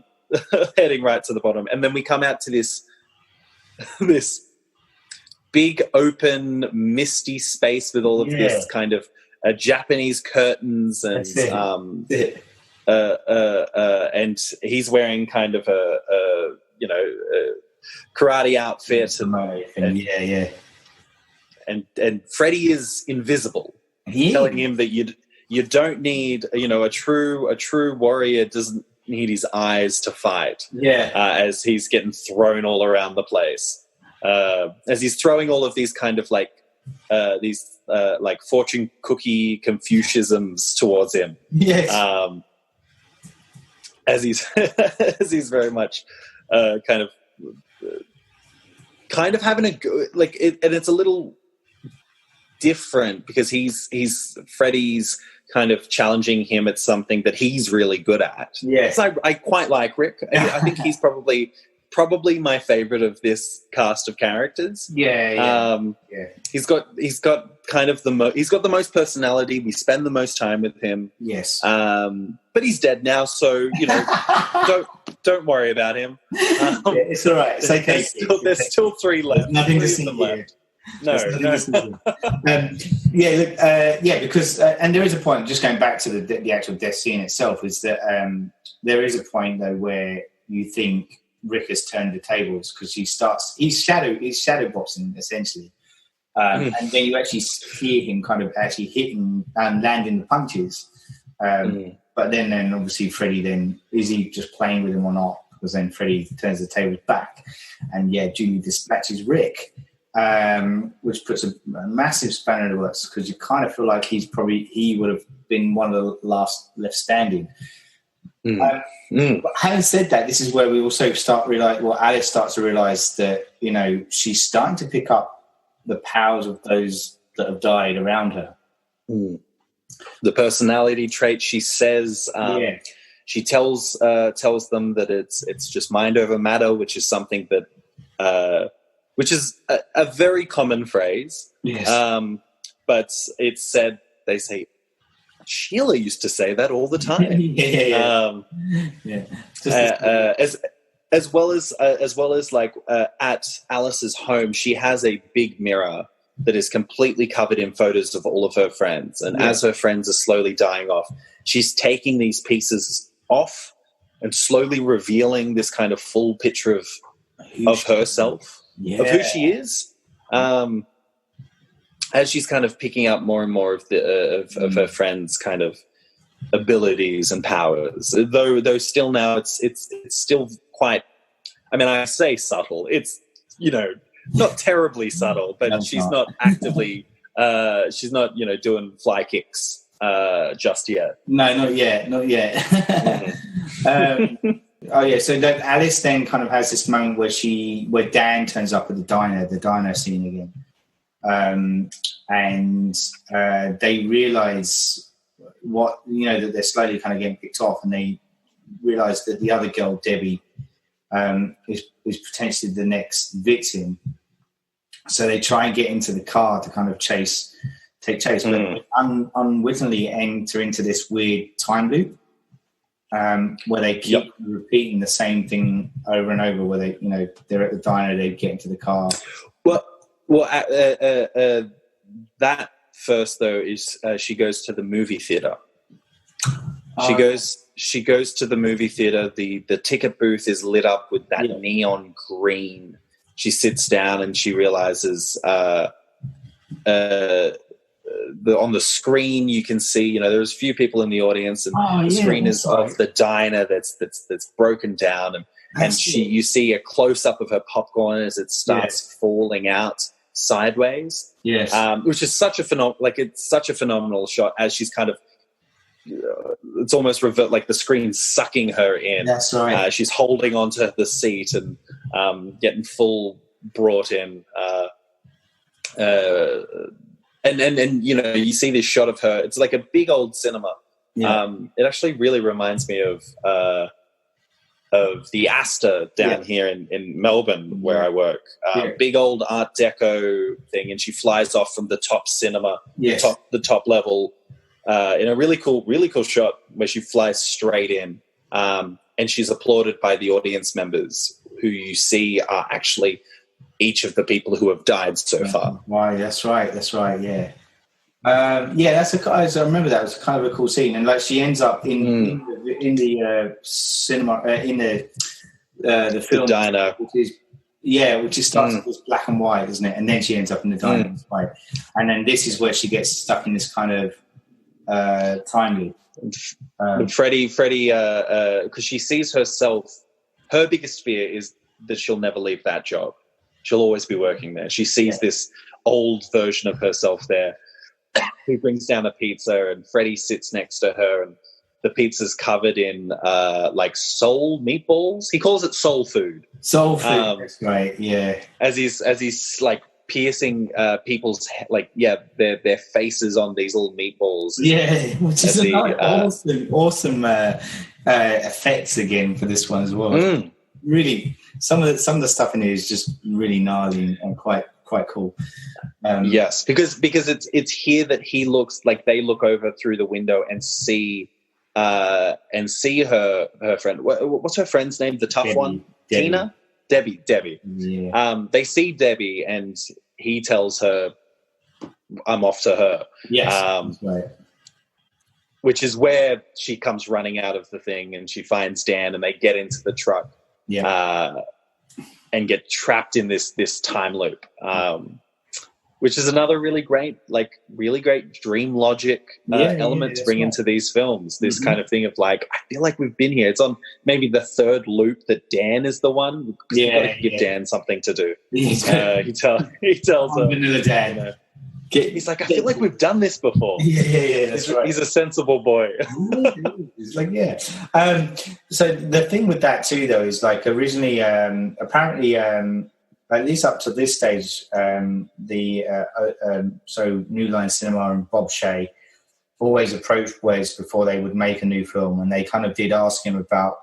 Heading right to the bottom. And then we come out to this big, open, misty space with all of this kind of Japanese curtains and and he's wearing kind of a karate outfit and Freddy is invisible, telling him that you don't need a true warrior doesn't need his eyes to fight. As he's getting thrown all around the place, as he's throwing all of these kind of like fortune cookie Confucianisms towards him. As he's very much kind of having a go, like it, and it's a little different because he's Freddy's kind of challenging him at something that he's really good at. So I quite like Rick. I think he's probably my favorite of this cast of characters. He's got kind of he's got the most personality. We spend the most time with him. But he's dead now, so don't worry about him. It's all right. It's okay. There's still 3 left. Nothing to see here. No. Because and there is a point. Just going back to the actual death scene itself, is that there is a point though where you think Rick has turned the tables because he's shadow boxing essentially, and then you actually hear him kind of actually hitting and landing the punches. But then obviously Freddy, then is he just playing with him or not? Because then Freddy turns the tables back, and Julie dispatches Rick, which puts a massive spanner in the works because you kind of feel like he would have been one of the last left standing. But having said that, this is where we also Alice starts to realise that she's starting to pick up the powers of those that have died around her. The personality trait, she says, she tells them that it's just mind over matter, which is something that which is a very common phrase. But it's said, they say, Sheila used to say that all the time. As well as like at Alice's home, she has a big mirror that is completely covered in photos of all of her friends. And as her friends are slowly dying off, she's taking these pieces off and slowly revealing this kind of full picture of herself, of who she is. As she's kind of picking up more and more of her friends' kind of abilities and powers, though still now it's still quite. I mean, I say subtle. It's not terribly subtle, but she's not actively. She's not doing fly kicks just yet. No, not yet. So that Alice then kind of has this moment where Dan turns up at the diner scene again. And they realise that they're slowly kind of getting picked off, and they realise that the other girl, Debbie, is potentially the next victim. So they try and get into the car to kind of take chase, but unwittingly enter into this weird time loop where they keep repeating the same thing over and over. Where they're at the diner, they get into the car. That first though is she goes to the movie theater. She goes to the movie theater. The ticket booth is lit up with that neon green. She sits down and she realizes on the screen you can see there's a few people in the audience, and the screen is of the diner that's broken down, and you see a close up of her popcorn as it starts falling out sideways, which is such a phenomenal shot as she's kind of it's almost like the screen sucking her in. That's right. She's holding onto the seat and getting full brought in, And you know, you see this shot of her. It's like a big old cinema. Yeah. It actually really reminds me of the Astor down here in Melbourne, where I work. Big old Art Deco thing, and she flies off from the top cinema, the top level, in a really cool shot where she flies straight in, and she's applauded by the audience members, who you see are actually each of the people who have died so far. Right, that's right, yeah. I remember that was kind of a cool scene, and like she ends up in the cinema in the film, the diner, which is starts with black and white, isn't it? And then she ends up in the diner, right? And then this is where she gets stuck in this kind of time loop. Freddie, because she sees herself. Her biggest fear is that she'll never leave that job. She'll always be working there. She sees this old version of herself there. He brings down a pizza, and Freddie sits next to her, and the pizza's covered in like soul meatballs. He calls it soul food. Soul food, that's right, yeah. As he's like piercing people's their faces on these little meatballs. Yeah, which is awesome effects again for this one as well. Really, some of the stuff in here is just really gnarly and quite cool. Yes, because it's here that he looks like they look over through the window and see her friend. What's her friend's name? The tough one, Debbie. Tina, Debbie. Yeah. They see Debbie, and he tells her, "I'm off to her." Yes, that's right. Which is where she comes running out of the thing, and she finds Dan, and they get into the truck. Yeah. And get trapped in this time loop, which is another really great dream logic element to bring into these films. This kind of thing of like, I feel like we've been here. It's on maybe the third loop that Dan is the one. You've got to give Dan something to do. He tells her, Vanilla Dan. You know, he's like, I feel like we've done this before. Yeah, that's right. He's a sensible boy. It's like, yeah. So the thing with that too, though, is like originally, apparently, at least up to this stage, so New Line Cinema and Bob Shea always approached Wes before they would make a new film, and they kind of did ask him about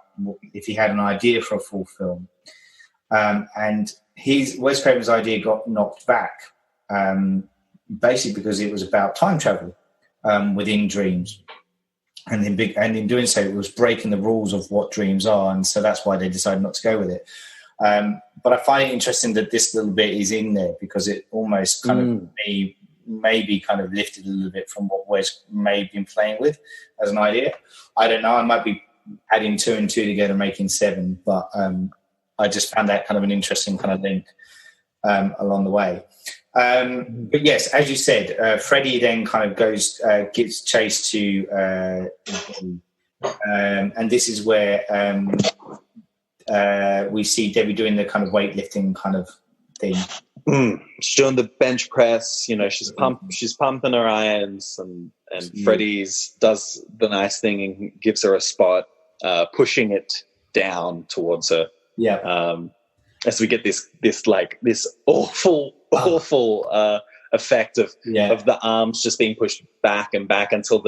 if he had an idea for a full film. And Wes Craven's idea got knocked back. Basically because it was about time travel within dreams, and in doing so it was breaking the rules of what dreams are, and so that's why they decided not to go with it. But I find it interesting that this little bit is in there, because it almost kind of maybe kind of lifted a little bit from what Wes may have been playing with as an idea. I don't know, I might be adding 2 and 2 together making 7, but I just found that kind of an interesting kind of link along the way. But yes, as you said, Freddie then kind of gives chase to, and this is where we see Debbie doing the kind of weightlifting kind of thing. She's doing the bench press, you know, she's pumping her irons, and Freddie's does the nice thing and gives her a spot, pushing it down towards her. Yeah. As we get this awful effect of the arms just being pushed back and back until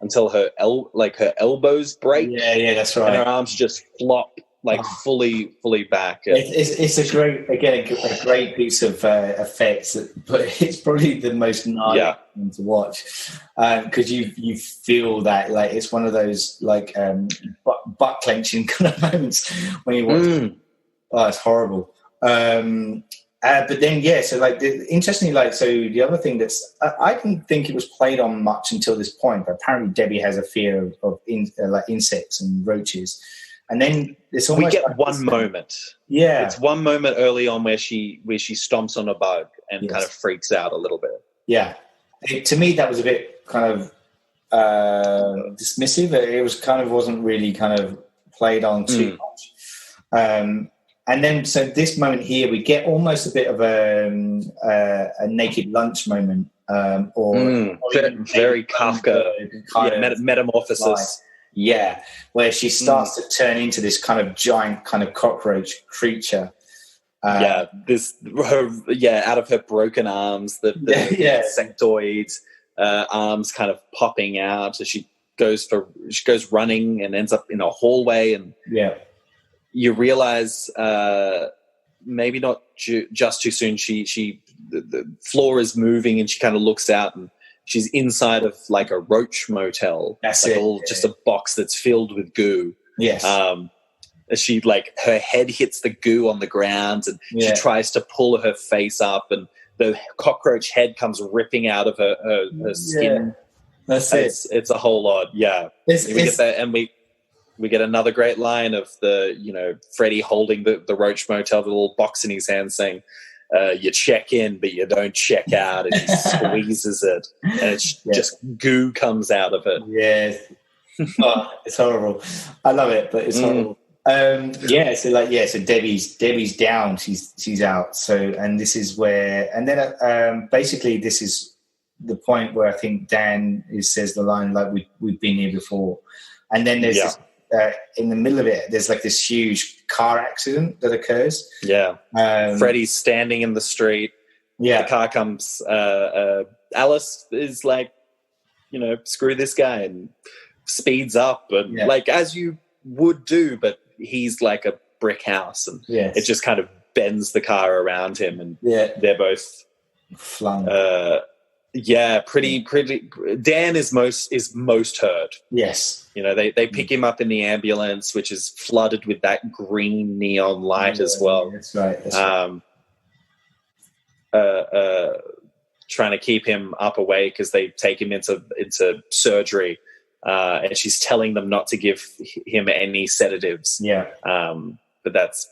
until her elbows break. Yeah, that's right. And her arms just flop fully back. It's a great piece of effects, but it's probably the most gnarly thing to watch, because you feel that like it's one of those like butt clenching kind of moments when you watch it. Oh, it's horrible. But then, so like interestingly, like so the other thing that's I didn't think it was played on much until this point, but apparently Debbie has a fear of insects and roaches, and then it's almost we get one moment. Yeah, it's one moment early on where she stomps on a bug and kind of freaks out a little bit. Yeah, to me that was a bit kind of dismissive. It was wasn't really kind of played on too much. And then, so this moment here, we get almost a bit of a naked lunch moment, or very Kafka metamorphosis. Where she starts to turn into this kind of giant kind of cockroach creature. Out of her broken arms, the insectoid arms kind of popping out as she goes running and ends up in a hallway, and you realize maybe not just too soon. The floor is moving, and she kind of looks out, and she's inside of like a roach motel. That's like just a box that's filled with goo. Yes. As she her head hits the goo on the ground, and she tries to pull her face up, and the cockroach head comes ripping out of her skin. That's it. It's a whole lot. Yeah. We get that, and we get another great line of Freddy holding the roach motel, the little box in his hand, saying, you check in, but you don't check out, and he squeezes it, and it's just goo comes out of it. Yeah. It's horrible. I love it, but it's horrible. So Debbie's down, she's out. So, and this is where, and then basically this is the point where I think Dan says the line like we've been here before, and then there's this, in the middle of it, there's like this huge car accident that occurs. Yeah. Freddy's standing in the street. Yeah. The car comes. Alice is like, screw this guy, and speeds up, and like as you would do, but he's like a brick house, and it just kind of bends the car around him, and they're both flung. Pretty. Dan is most hurt. Yes. They pick him up in the ambulance, which is flooded with that green neon light as well. That's right. Trying to keep him up away because they take him into surgery, and she's telling them not to give him any sedatives. Yeah. But that's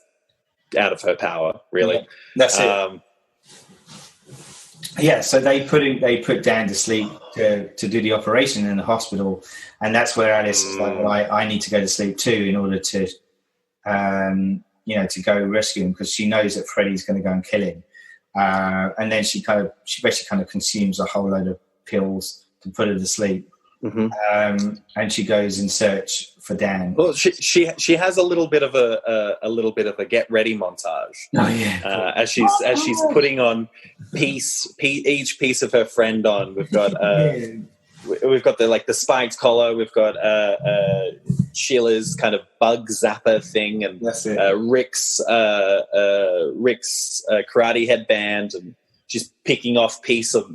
out of her power, really. Yeah, that's it. So they put Dan to sleep to do the operation in the hospital, and that's where Alice is like, well, I need to go to sleep too in order to, to go rescue him, because she knows that Freddy's going to go and kill him. And then she basically consumes a whole load of pills to put her to sleep. Mm-hmm. And she goes in search for Dan. Well, she has a little bit of a get ready montage. Oh yeah. As she's putting on each piece of her friend on. We've got the spiked collar. We've got Sheila's kind of bug zapper thing, and Rick's karate headband, and she's picking off piece of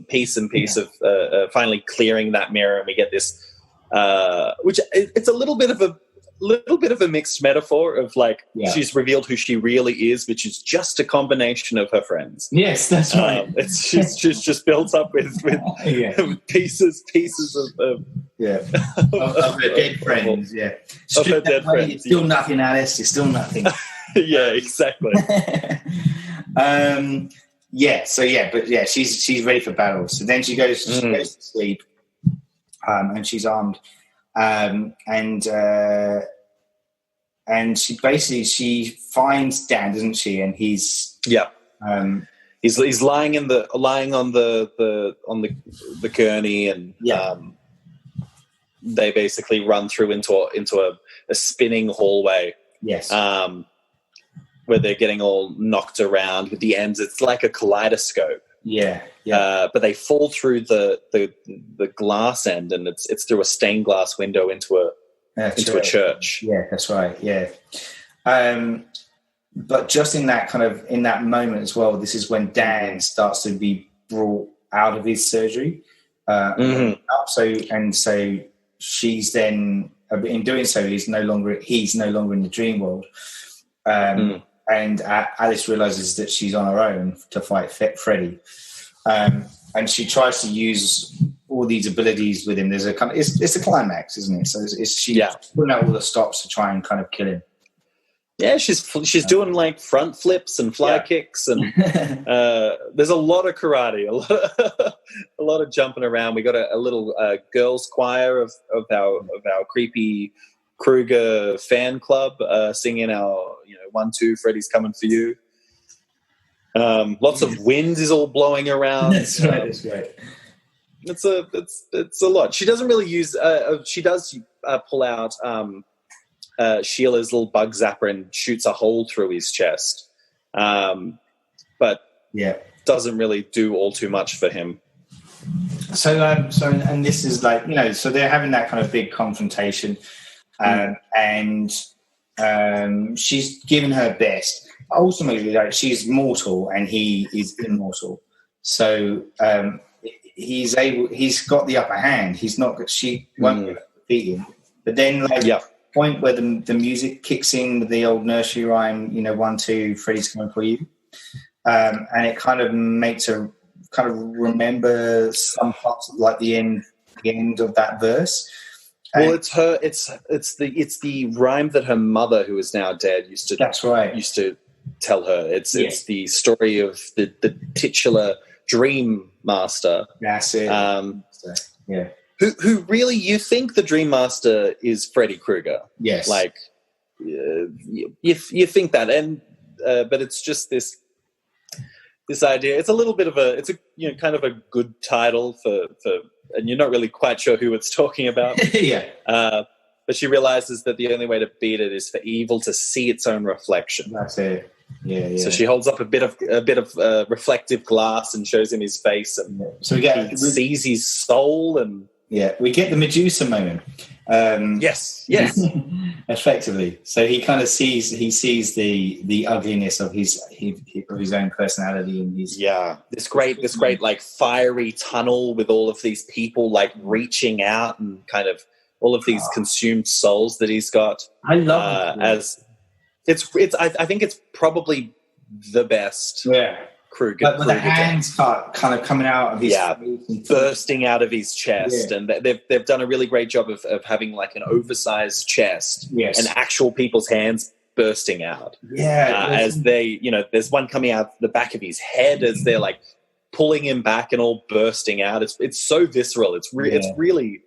finally clearing that mirror, and we get this, which it's a little bit of a mixed metaphor of she's revealed who she really is, which is just a combination of her friends. Yes, that's right. She's just built up with pieces of her dead friends. Yeah, of her dead friends. It's still nothing, Alice. It's still nothing. Yeah, exactly. She's ready for battle. So then she goes to sleep, and she's armed, and she finds Dan, doesn't she? And he's he's lying on the gurney, and they basically run through into a spinning hallway. Yes. Where they're getting all knocked around with the ends. It's like a kaleidoscope. Yeah. But they fall through the glass end, and it's through a stained glass window into a church. Yeah, that's right. Yeah. But just in that moment as well, this is when Dan starts to be brought out of his surgery. So she's then, in doing so, he's no longer in the dream world. And Alice realizes that she's on her own to fight Freddy, and she tries to use all these abilities with him. There's it's a climax, isn't it? So she's putting out all the stops to try and kind of kill him. Yeah, she's doing like front flips and fly kicks, and there's a lot of karate, a lot of jumping around. We got a little girls' choir of our creepy Kruger fan club singing our 1-2 Freddy's coming for you. Lots of wind is all blowing around. That's right. It's a lot. She doesn't really use. She does pull out Sheila's little bug zapper and shoots a hole through his chest. but yeah, doesn't really do all too much for him. So and this is like, so they're having that kind of big confrontation, and she's given her best. Ultimately, like, she's mortal and he is immortal. So he's got the upper hand. She won't defeat him. But then, the point where the music kicks in with the old nursery rhyme, 1, 2, Freddy's coming for you, and it kind of makes her kind of remember some parts of like the end of that verse. Well, it's the rhyme that her mother, who is now dead, used to tell her. It's the story of the titular Dream Master. That's it. Yeah. Who really, you think the Dream Master is Freddy Krueger? Yes. Like, you think that, and but it's just this idea. It's a little bit of kind of a good title for, and you're not really quite sure who it's talking about. Yeah. But she realizes that the only way to beat it is for evil to see its own reflection. That's it. Yeah. So she holds up a bit of reflective glass and shows him his face, and so he sees his soul, and we get the Medusa moment. Yes. Effectively. So he kind of sees the ugliness of his own personality and his this great like fiery tunnel with all of these people like reaching out and kind of all of these consumed souls that he's got. I love it. I think it's probably the best. Krueger. But with the hands kind of coming out of his face, bursting out of his chest, and they've done a really great job of having like an oversized chest and actual people's hands bursting out. As they, there's one coming out the back of his head as they're like pulling him back and all bursting out. It's so visceral. It's really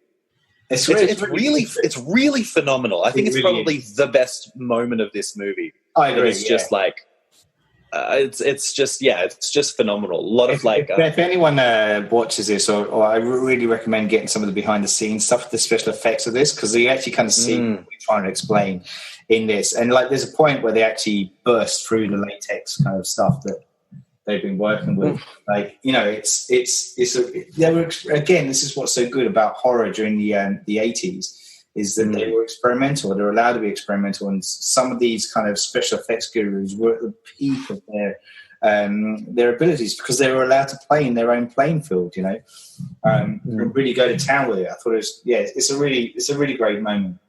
phenomenal. I think it's probably the best moment of this movie. I agree. It's just like. It's just phenomenal. A lot of if anyone watches this, or I really recommend getting some of the behind the scenes stuff, the special effects of this, because you actually kind of see what we're trying to explain in this. And like, there's a point where they actually burst through the latex kind of stuff that they've been working with. Like, this is what's so good about horror during the 80s. Is that they were experimental. They're allowed to be experimental, and some of these kind of special effects gurus were at the peak of their abilities because they were allowed to play in their own playing field. And really go to town with it. I thought it's a really great moment.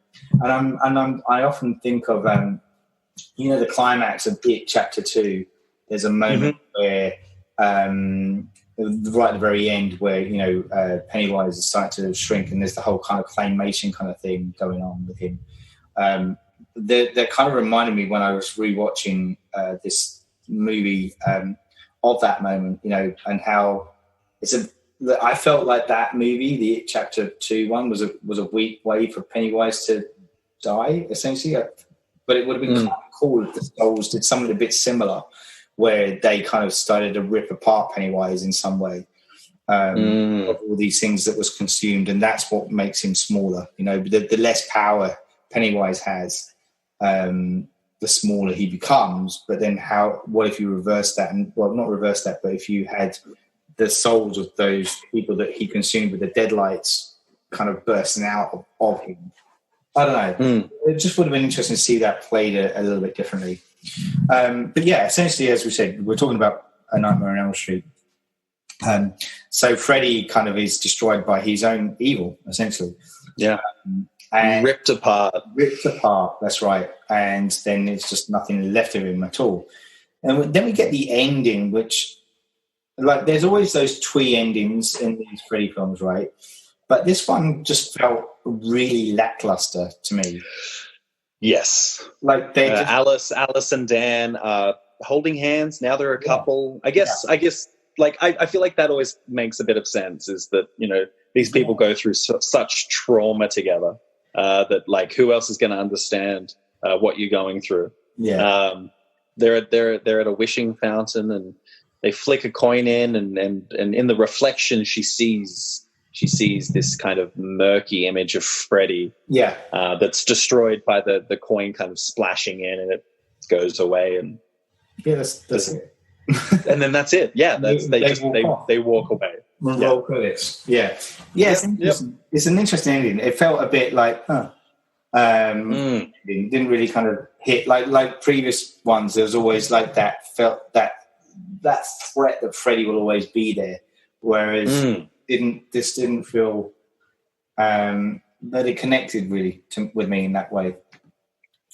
And I often think of the climax of It Chapter 2. There's a moment where right at the very end where Pennywise is starting to shrink, and there's the whole kind of claymation kind of thing going on with him. That kind of reminded me when I was rewatching this movie of that moment, and how I felt like that movie, the Chapter 2 one, was a weak way for Pennywise to die, essentially. But it would have been kind of cool if the Souls did something a bit similar, where they kind of started to rip apart Pennywise in some way, of all these things that was consumed, and that's what makes him smaller. The less power Pennywise has, the smaller he becomes. But then what if you reverse that? And well, not reverse that, but if you had the souls of those people that he consumed with the deadlights kind of bursting out of him. I don't know. It just would have been interesting to see that played a little bit differently. But essentially, as we said, we're talking about A Nightmare on Elm Street. So Freddy kind of is destroyed by his own evil, essentially. And ripped apart. That's right. And then it's just nothing left of him at all. And then we get the ending, which, like, there's always those twee endings in these Freddy films, right? But this one just felt really lackluster to me. Yes. Like Alice and Dan are holding hands. Now they're a couple. I guess like I feel like that always makes a bit of sense, is that, these people go through such trauma together that, like, who else is going to understand what you're going through? They're at a wishing fountain, and they flick a coin in, and in the reflection she sees this kind of murky image of Freddy. That's destroyed by the coin kind of splashing in, and it goes away. And Yeah, that's it. And then that's it. Yeah, they walk away. Roll credits. Yeah. It's interesting. It's an interesting ending. It felt a bit like, it didn't really kind of hit like previous ones. There was always like that threat that Freddy will always be there, whereas this didn't feel that it connected really with me in that way.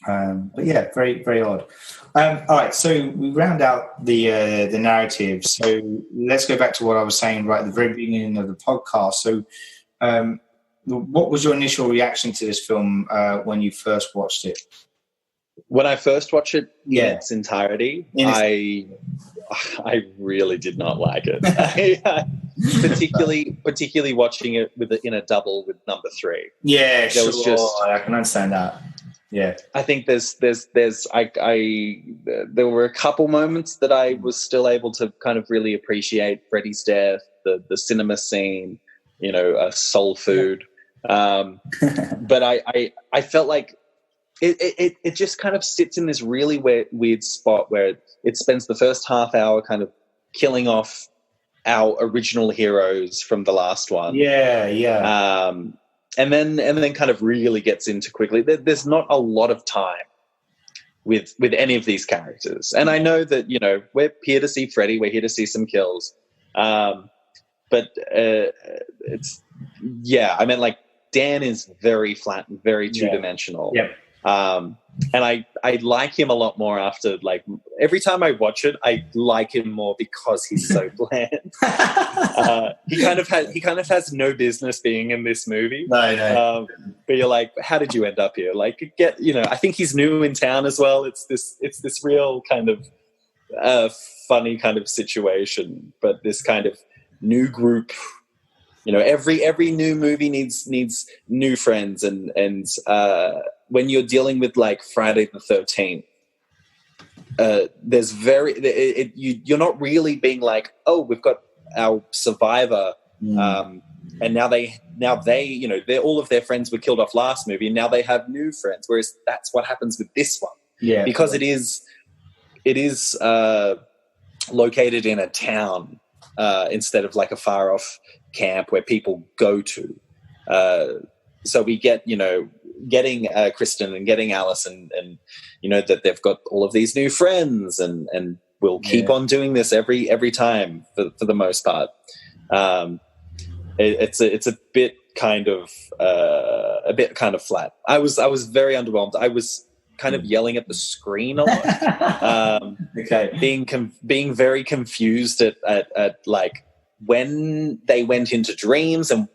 But yeah, very, very odd. All right, so we round out the narrative. So let's go back to what I was saying right at the very beginning of the podcast. So what was your initial reaction to this film when you first watched it? When I first watched it in its entirety, I really did not like it. particularly watching it in a double with number 3. Yeah, I can understand that. Yeah, I think there were a couple moments that I was still able to kind of really appreciate Freddy's death, the cinema scene, soul food. But I felt like it just kind of sits in this really weird spot where it spends the first half hour kind of killing off our original heroes from the last one. Yeah. And then kind of really gets into quickly. There's not a lot of time with any of these characters. And I know that, we're here to see Freddy. We're here to see some kills. But it's, I mean, like, Dan is very flat and very two-dimensional. Yep. And I like him a lot more after, like, every time I watch it, I like him more because he's so bland. He kind of has no business being in this movie. No. But you're like, how did you end up here? Like, I think he's new in town as well. It's this real kind of funny kind of situation, but this kind of new group. Every new movie needs new friends, and when you're dealing with like Friday the 13th, you're not really being like, oh, we've got our survivor, and now they they're all of their friends were killed off last movie, and now they have new friends. Whereas that's what happens with this one, because it is located in a town instead of like a far off camp where people go to. So we get, getting Kristen and getting Alice and that they've got all of these new friends and we'll keep on doing this every time for the most part. It's a bit kind of flat. I was very underwhelmed. I was kind of yelling at the screen a lot. Being very confused at like when they went into dreams and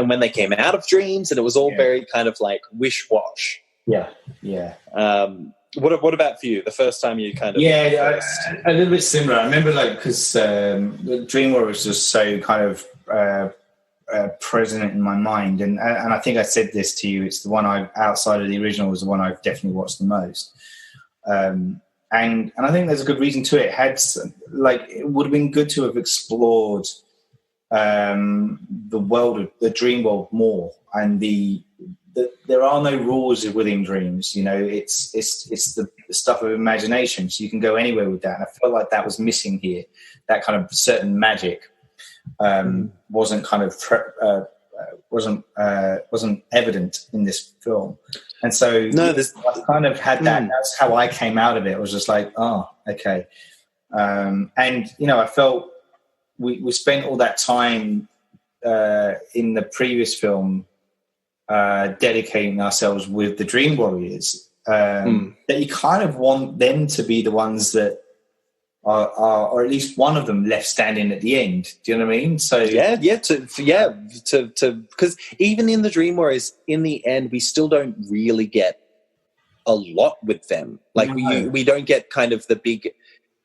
when they came out of dreams, and it was all very kind of like wish-wash. Yeah. What about for you? The first time you kind of a little bit similar. I remember because the Dream War was just so kind of present in my mind, and I think I said this to you. It's the one outside of the original was the one I've definitely watched the most. And I think there's a good reason to it. It would have been good to have explored the world of the dream world more, and there are no rules within dreams. It's the stuff of imagination, so you can go anywhere with that. And I felt like that was missing here. That kind of certain magic wasn't evident in this film, and so I kind of had that. That's how I came out of it. I was just like, oh, okay, and I felt we spent all that time in the previous film dedicating ourselves with the Dream Warriors. That you kind of want them to be the ones that are or at least one of them left standing at the end. Do you know what I mean? So because even in the Dream Warriors, in the end, we still don't really get a lot with them. Like we don't get kind of the big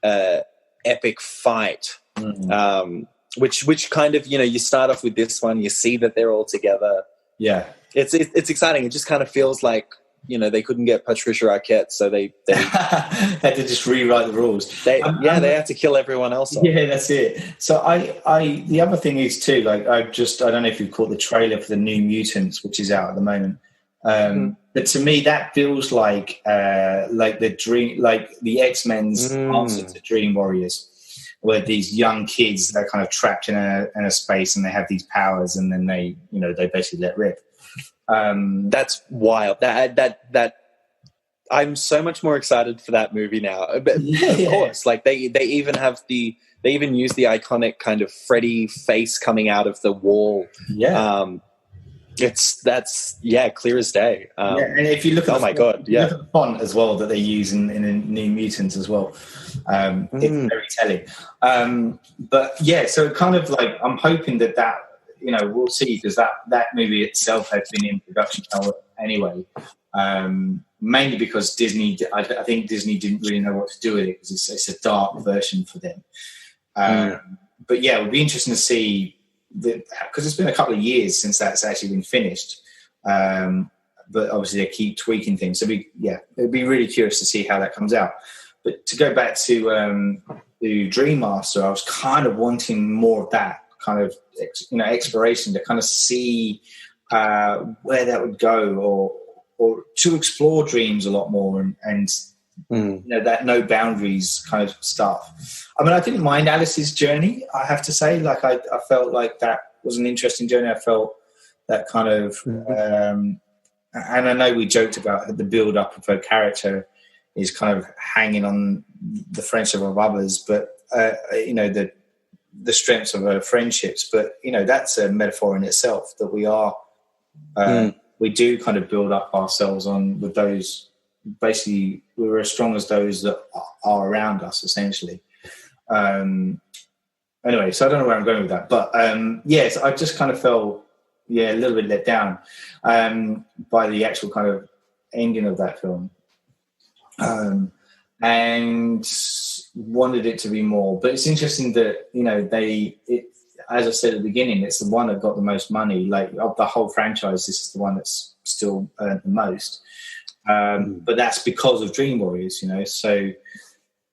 epic fight, which kind of you start off with this one, you see that they're all together. Yeah, it's exciting. It just kind of feels like they couldn't get Patricia Arquette, so they had to just rewrite the rules. They had to kill everyone else off. Yeah, that's it. So the other thing is too, like I don't know if you've caught the trailer for the New Mutants, which is out at the moment. But to me, that feels like the dream, like the X-Men's answer to Dream Warriors, where these young kids, they're kind of trapped in a space and they have these powers, and then they basically let rip. That's wild. That I'm so much more excited for that movie now. But of course, like they even have they even use the iconic kind of Freddy face coming out of the wall. Yeah. That's clear as day. And if you look at look at the font as well that they use in New Mutants as well, it's very telling. But yeah, so kind of like I'm hoping that we'll see, because that movie itself has been in production anyway. Mainly because Disney, I think Disney didn't really know what to do with it, because it's a dark version for them. But yeah, it would be interesting to see, because it's been a couple of years since that's actually been finished. But obviously they keep tweaking things. So it'd be really curious to see how that comes out. But to go back to Dream Master, I was kind of wanting more of that kind of exploration, to kind of see where that would go, or to explore dreams a lot more, and that no boundaries kind of stuff. I mean, I didn't mind Alice's journey, I have to say. Like I felt like that was an interesting journey. I felt that kind of, and I know we joked about the build up of her character is kind of hanging on the friendship of others, but the strengths of her friendships. But that's a metaphor in itself, that we are. We do kind of build up ourselves with those. Basically, we're as strong as those that are around us, essentially. Anyway, so I don't know where I'm going with that, but yes, I just kind of felt a little bit let down by the actual kind of ending of that film, and wanted it to be more. But it's interesting that as I said at the beginning, it's the one that got the most money. Like, of the whole franchise, this is the one that's still earned the most. But that's because of Dream Warriors, So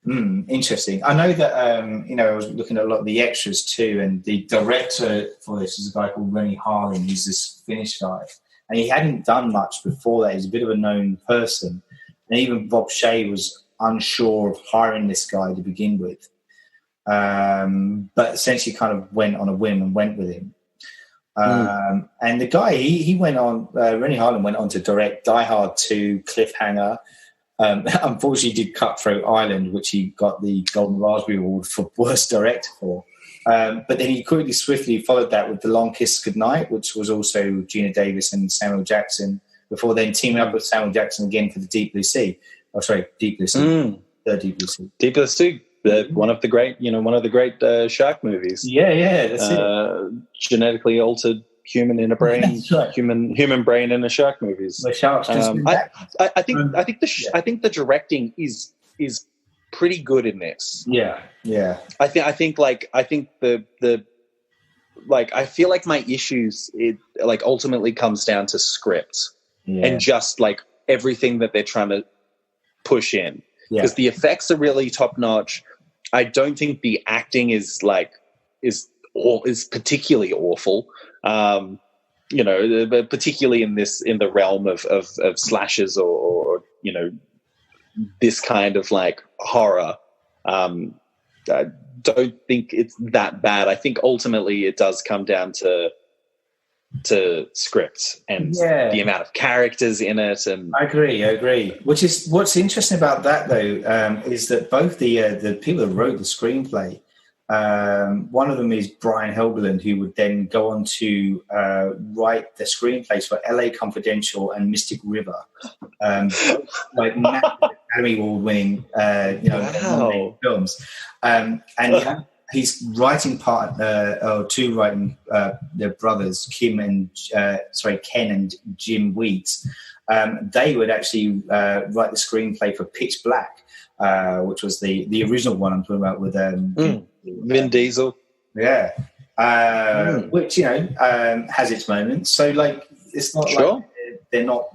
interesting. I know that I was looking at a lot of the extras too, and the director for this is a guy called Rennie Harlin. He's this Finnish guy, and he hadn't done much before that. He's a bit of a known person, and even Bob Shaye was unsure of hiring this guy to begin with. But essentially kind of went on a whim and went with him. And the guy, he went on, Rennie Harlan went on to direct Die Hard 2, Cliffhanger. Unfortunately, did Cutthroat Island, which he got the Golden Raspberry Award for Worst Director for. But then he swiftly followed that with The Long Kiss Goodnight, which was also Gina Davis and Samuel Jackson, before then teaming up with Samuel Jackson again for the Deep Blue Sea. Oh, sorry, Deep Blue Sea. The Deep Blue Sea. Deep Blue Sea. One of the great shark movies. Yeah, that's it. Genetically altered human in a brain, right. human brain in a shark movies. The sharks just I think the directing is pretty good in this. Yeah. I think the I feel like my issues ultimately comes down to script and just like everything that they're trying to push in, because the effects are really top notch. I don't think the acting is particularly awful, but particularly in the realm of slashes or this kind of like horror. I don't think it's that bad. I think ultimately it does come down to script and the amount of characters in it. And I agree. What's interesting about that though, is that both the people that wrote the screenplay, one of them is Brian Helgeland, who would then go on to write the screenplays for LA Confidential and Mystic River, like massive Academy Award winning films, and he's writing their brothers, Ken and Jim Wheat. They would actually write the screenplay for Pitch Black, which was the original one I'm talking about with Vin Diesel. Yeah. Which, has its moments. So, like, it's not like they're not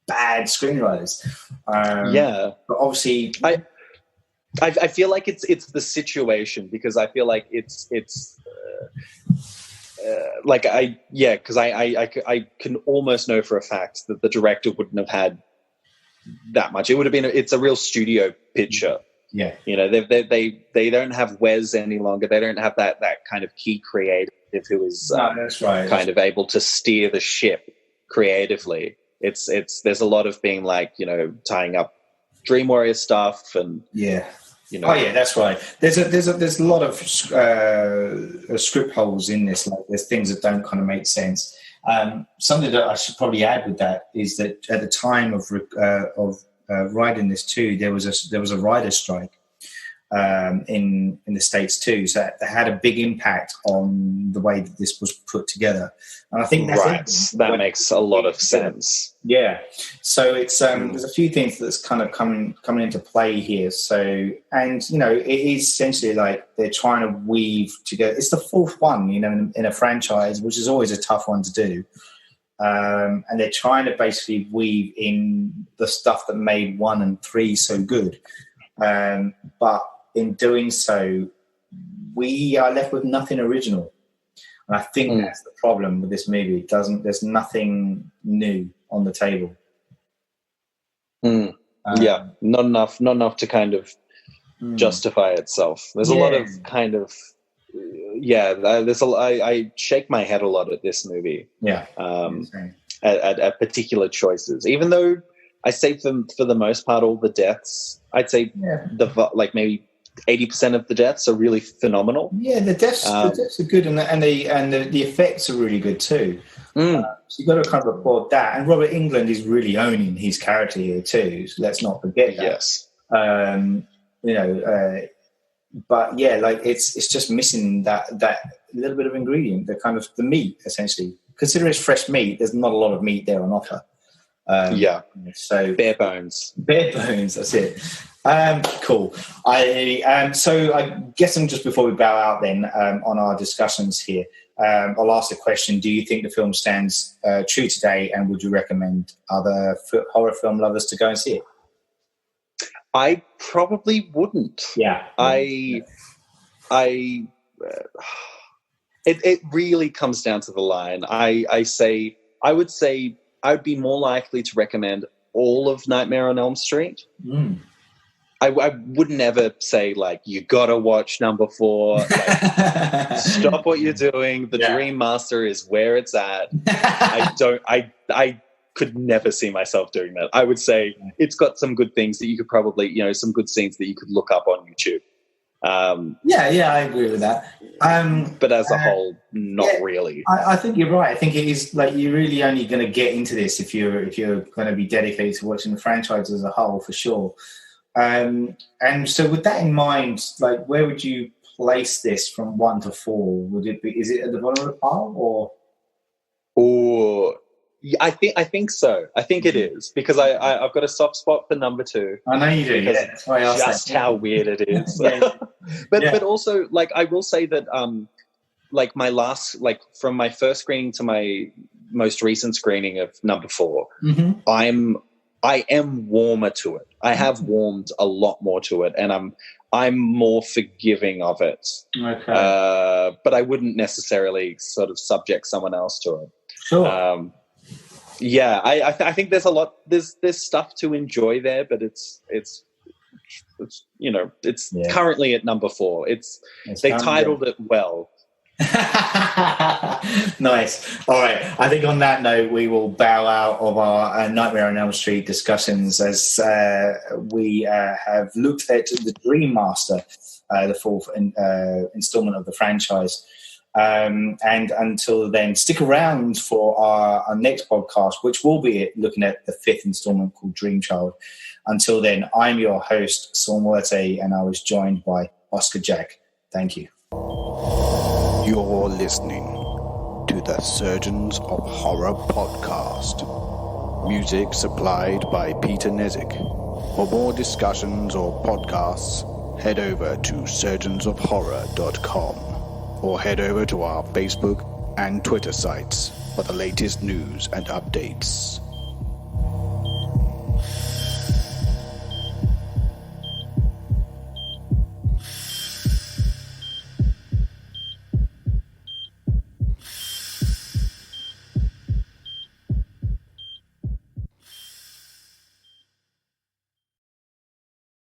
bad screenwriters. But obviously... I feel like it's the situation, because I feel like it's because I can almost know for a fact that the director wouldn't have had that much. It would have been. It's a real studio picture. Yeah, they don't have Wes any longer. They don't have that kind of key creative who is that's right. kind of able to steer the ship creatively. It's there's a lot of being like, tying up Dream Warrior stuff and Oh yeah, that's right. There's a lot of script holes in this. Like there's things that don't kind of make sense. Something that I should probably add with that is that at the time of writing this too, there was a writer's strike in the States too, so that had a big impact on the way that this was put together. And I think that's that makes a lot of sense. Yeah, so it's there's a few things that's kind of coming into play here. So, and it is essentially like they're trying to weave together. It's the fourth one, in a franchise, which is always a tough one to do. And they're trying to basically weave in the stuff that made 1 and 3 so good. But in doing so, we are left with nothing original. And I think that's the problem with this movie. There's nothing new on the table. Not enough to kind of justify itself. There's a lot of kind of, I shake my head a lot at this movie. Yeah. At particular choices, even though I say for the most part, all the deaths, I'd say maybe 80% of the deaths are really phenomenal. Yeah, the deaths are good, and the effects are really good too. So you've got to kind of applaud that. And Robert Englund is really owning his character here too. So let's not forget that. Yes. But yeah, like it's just missing that little bit of ingredient, the meat essentially. Consider it's fresh meat. There's not a lot of meat there on offer. So bare bones. That's it. Cool. So I guess just before we bow out then on our discussions here, I'll ask the question: do you think the film stands true today, and would you recommend other horror film lovers to go and see it? I probably wouldn't. Yeah. It really comes down to the line. I would say I would be more likely to recommend all of Nightmare on Elm Street. I wouldn't ever say, like, you gotta watch number 4. Like, stop what you're doing. The Dream Master is where it's at. I could never see myself doing that. I would say it's got some good things that you could probably, some good scenes that you could look up on YouTube. I agree with that. But as a whole, not really. I think you're right. I think it is like you're really only going to get into this if you're going to be dedicated to watching the franchise as a whole, for sure. And so, with that in mind, like, where would you place this from 1 to 4? Is it at the bottom of the pile or? I think so. I think it is, because I've got a soft spot for number 2. I know you do. Yeah, that's why I asked just how weird it is. But also, like, I will say that like my last, like, from my first screening to my most recent screening of number 4, I am warmer to it. I have warmed a lot more to it, and I'm more forgiving of it. Okay. But I wouldn't necessarily sort of subject someone else to it. Sure. I think there's a lot. There's stuff to enjoy there, but it's currently at number 4. They titled it well. Nice. All right. I think on that note, we will bow out of our Nightmare on Elm Street discussions as we have looked at the Dream Master, the 4th installment of the franchise. And until then, stick around for our next podcast, which will be looking at the 5th installment called Dream Child. Until then, I'm your host, Saul Muerte, and I was joined by Oscar Jack. Thank you. You're listening to the Surgeons of Horror podcast. Music supplied by Peter Nezik. For more discussions or podcasts, head over to surgeonsofhorror.com or head over to our Facebook and Twitter sites for the latest news and updates.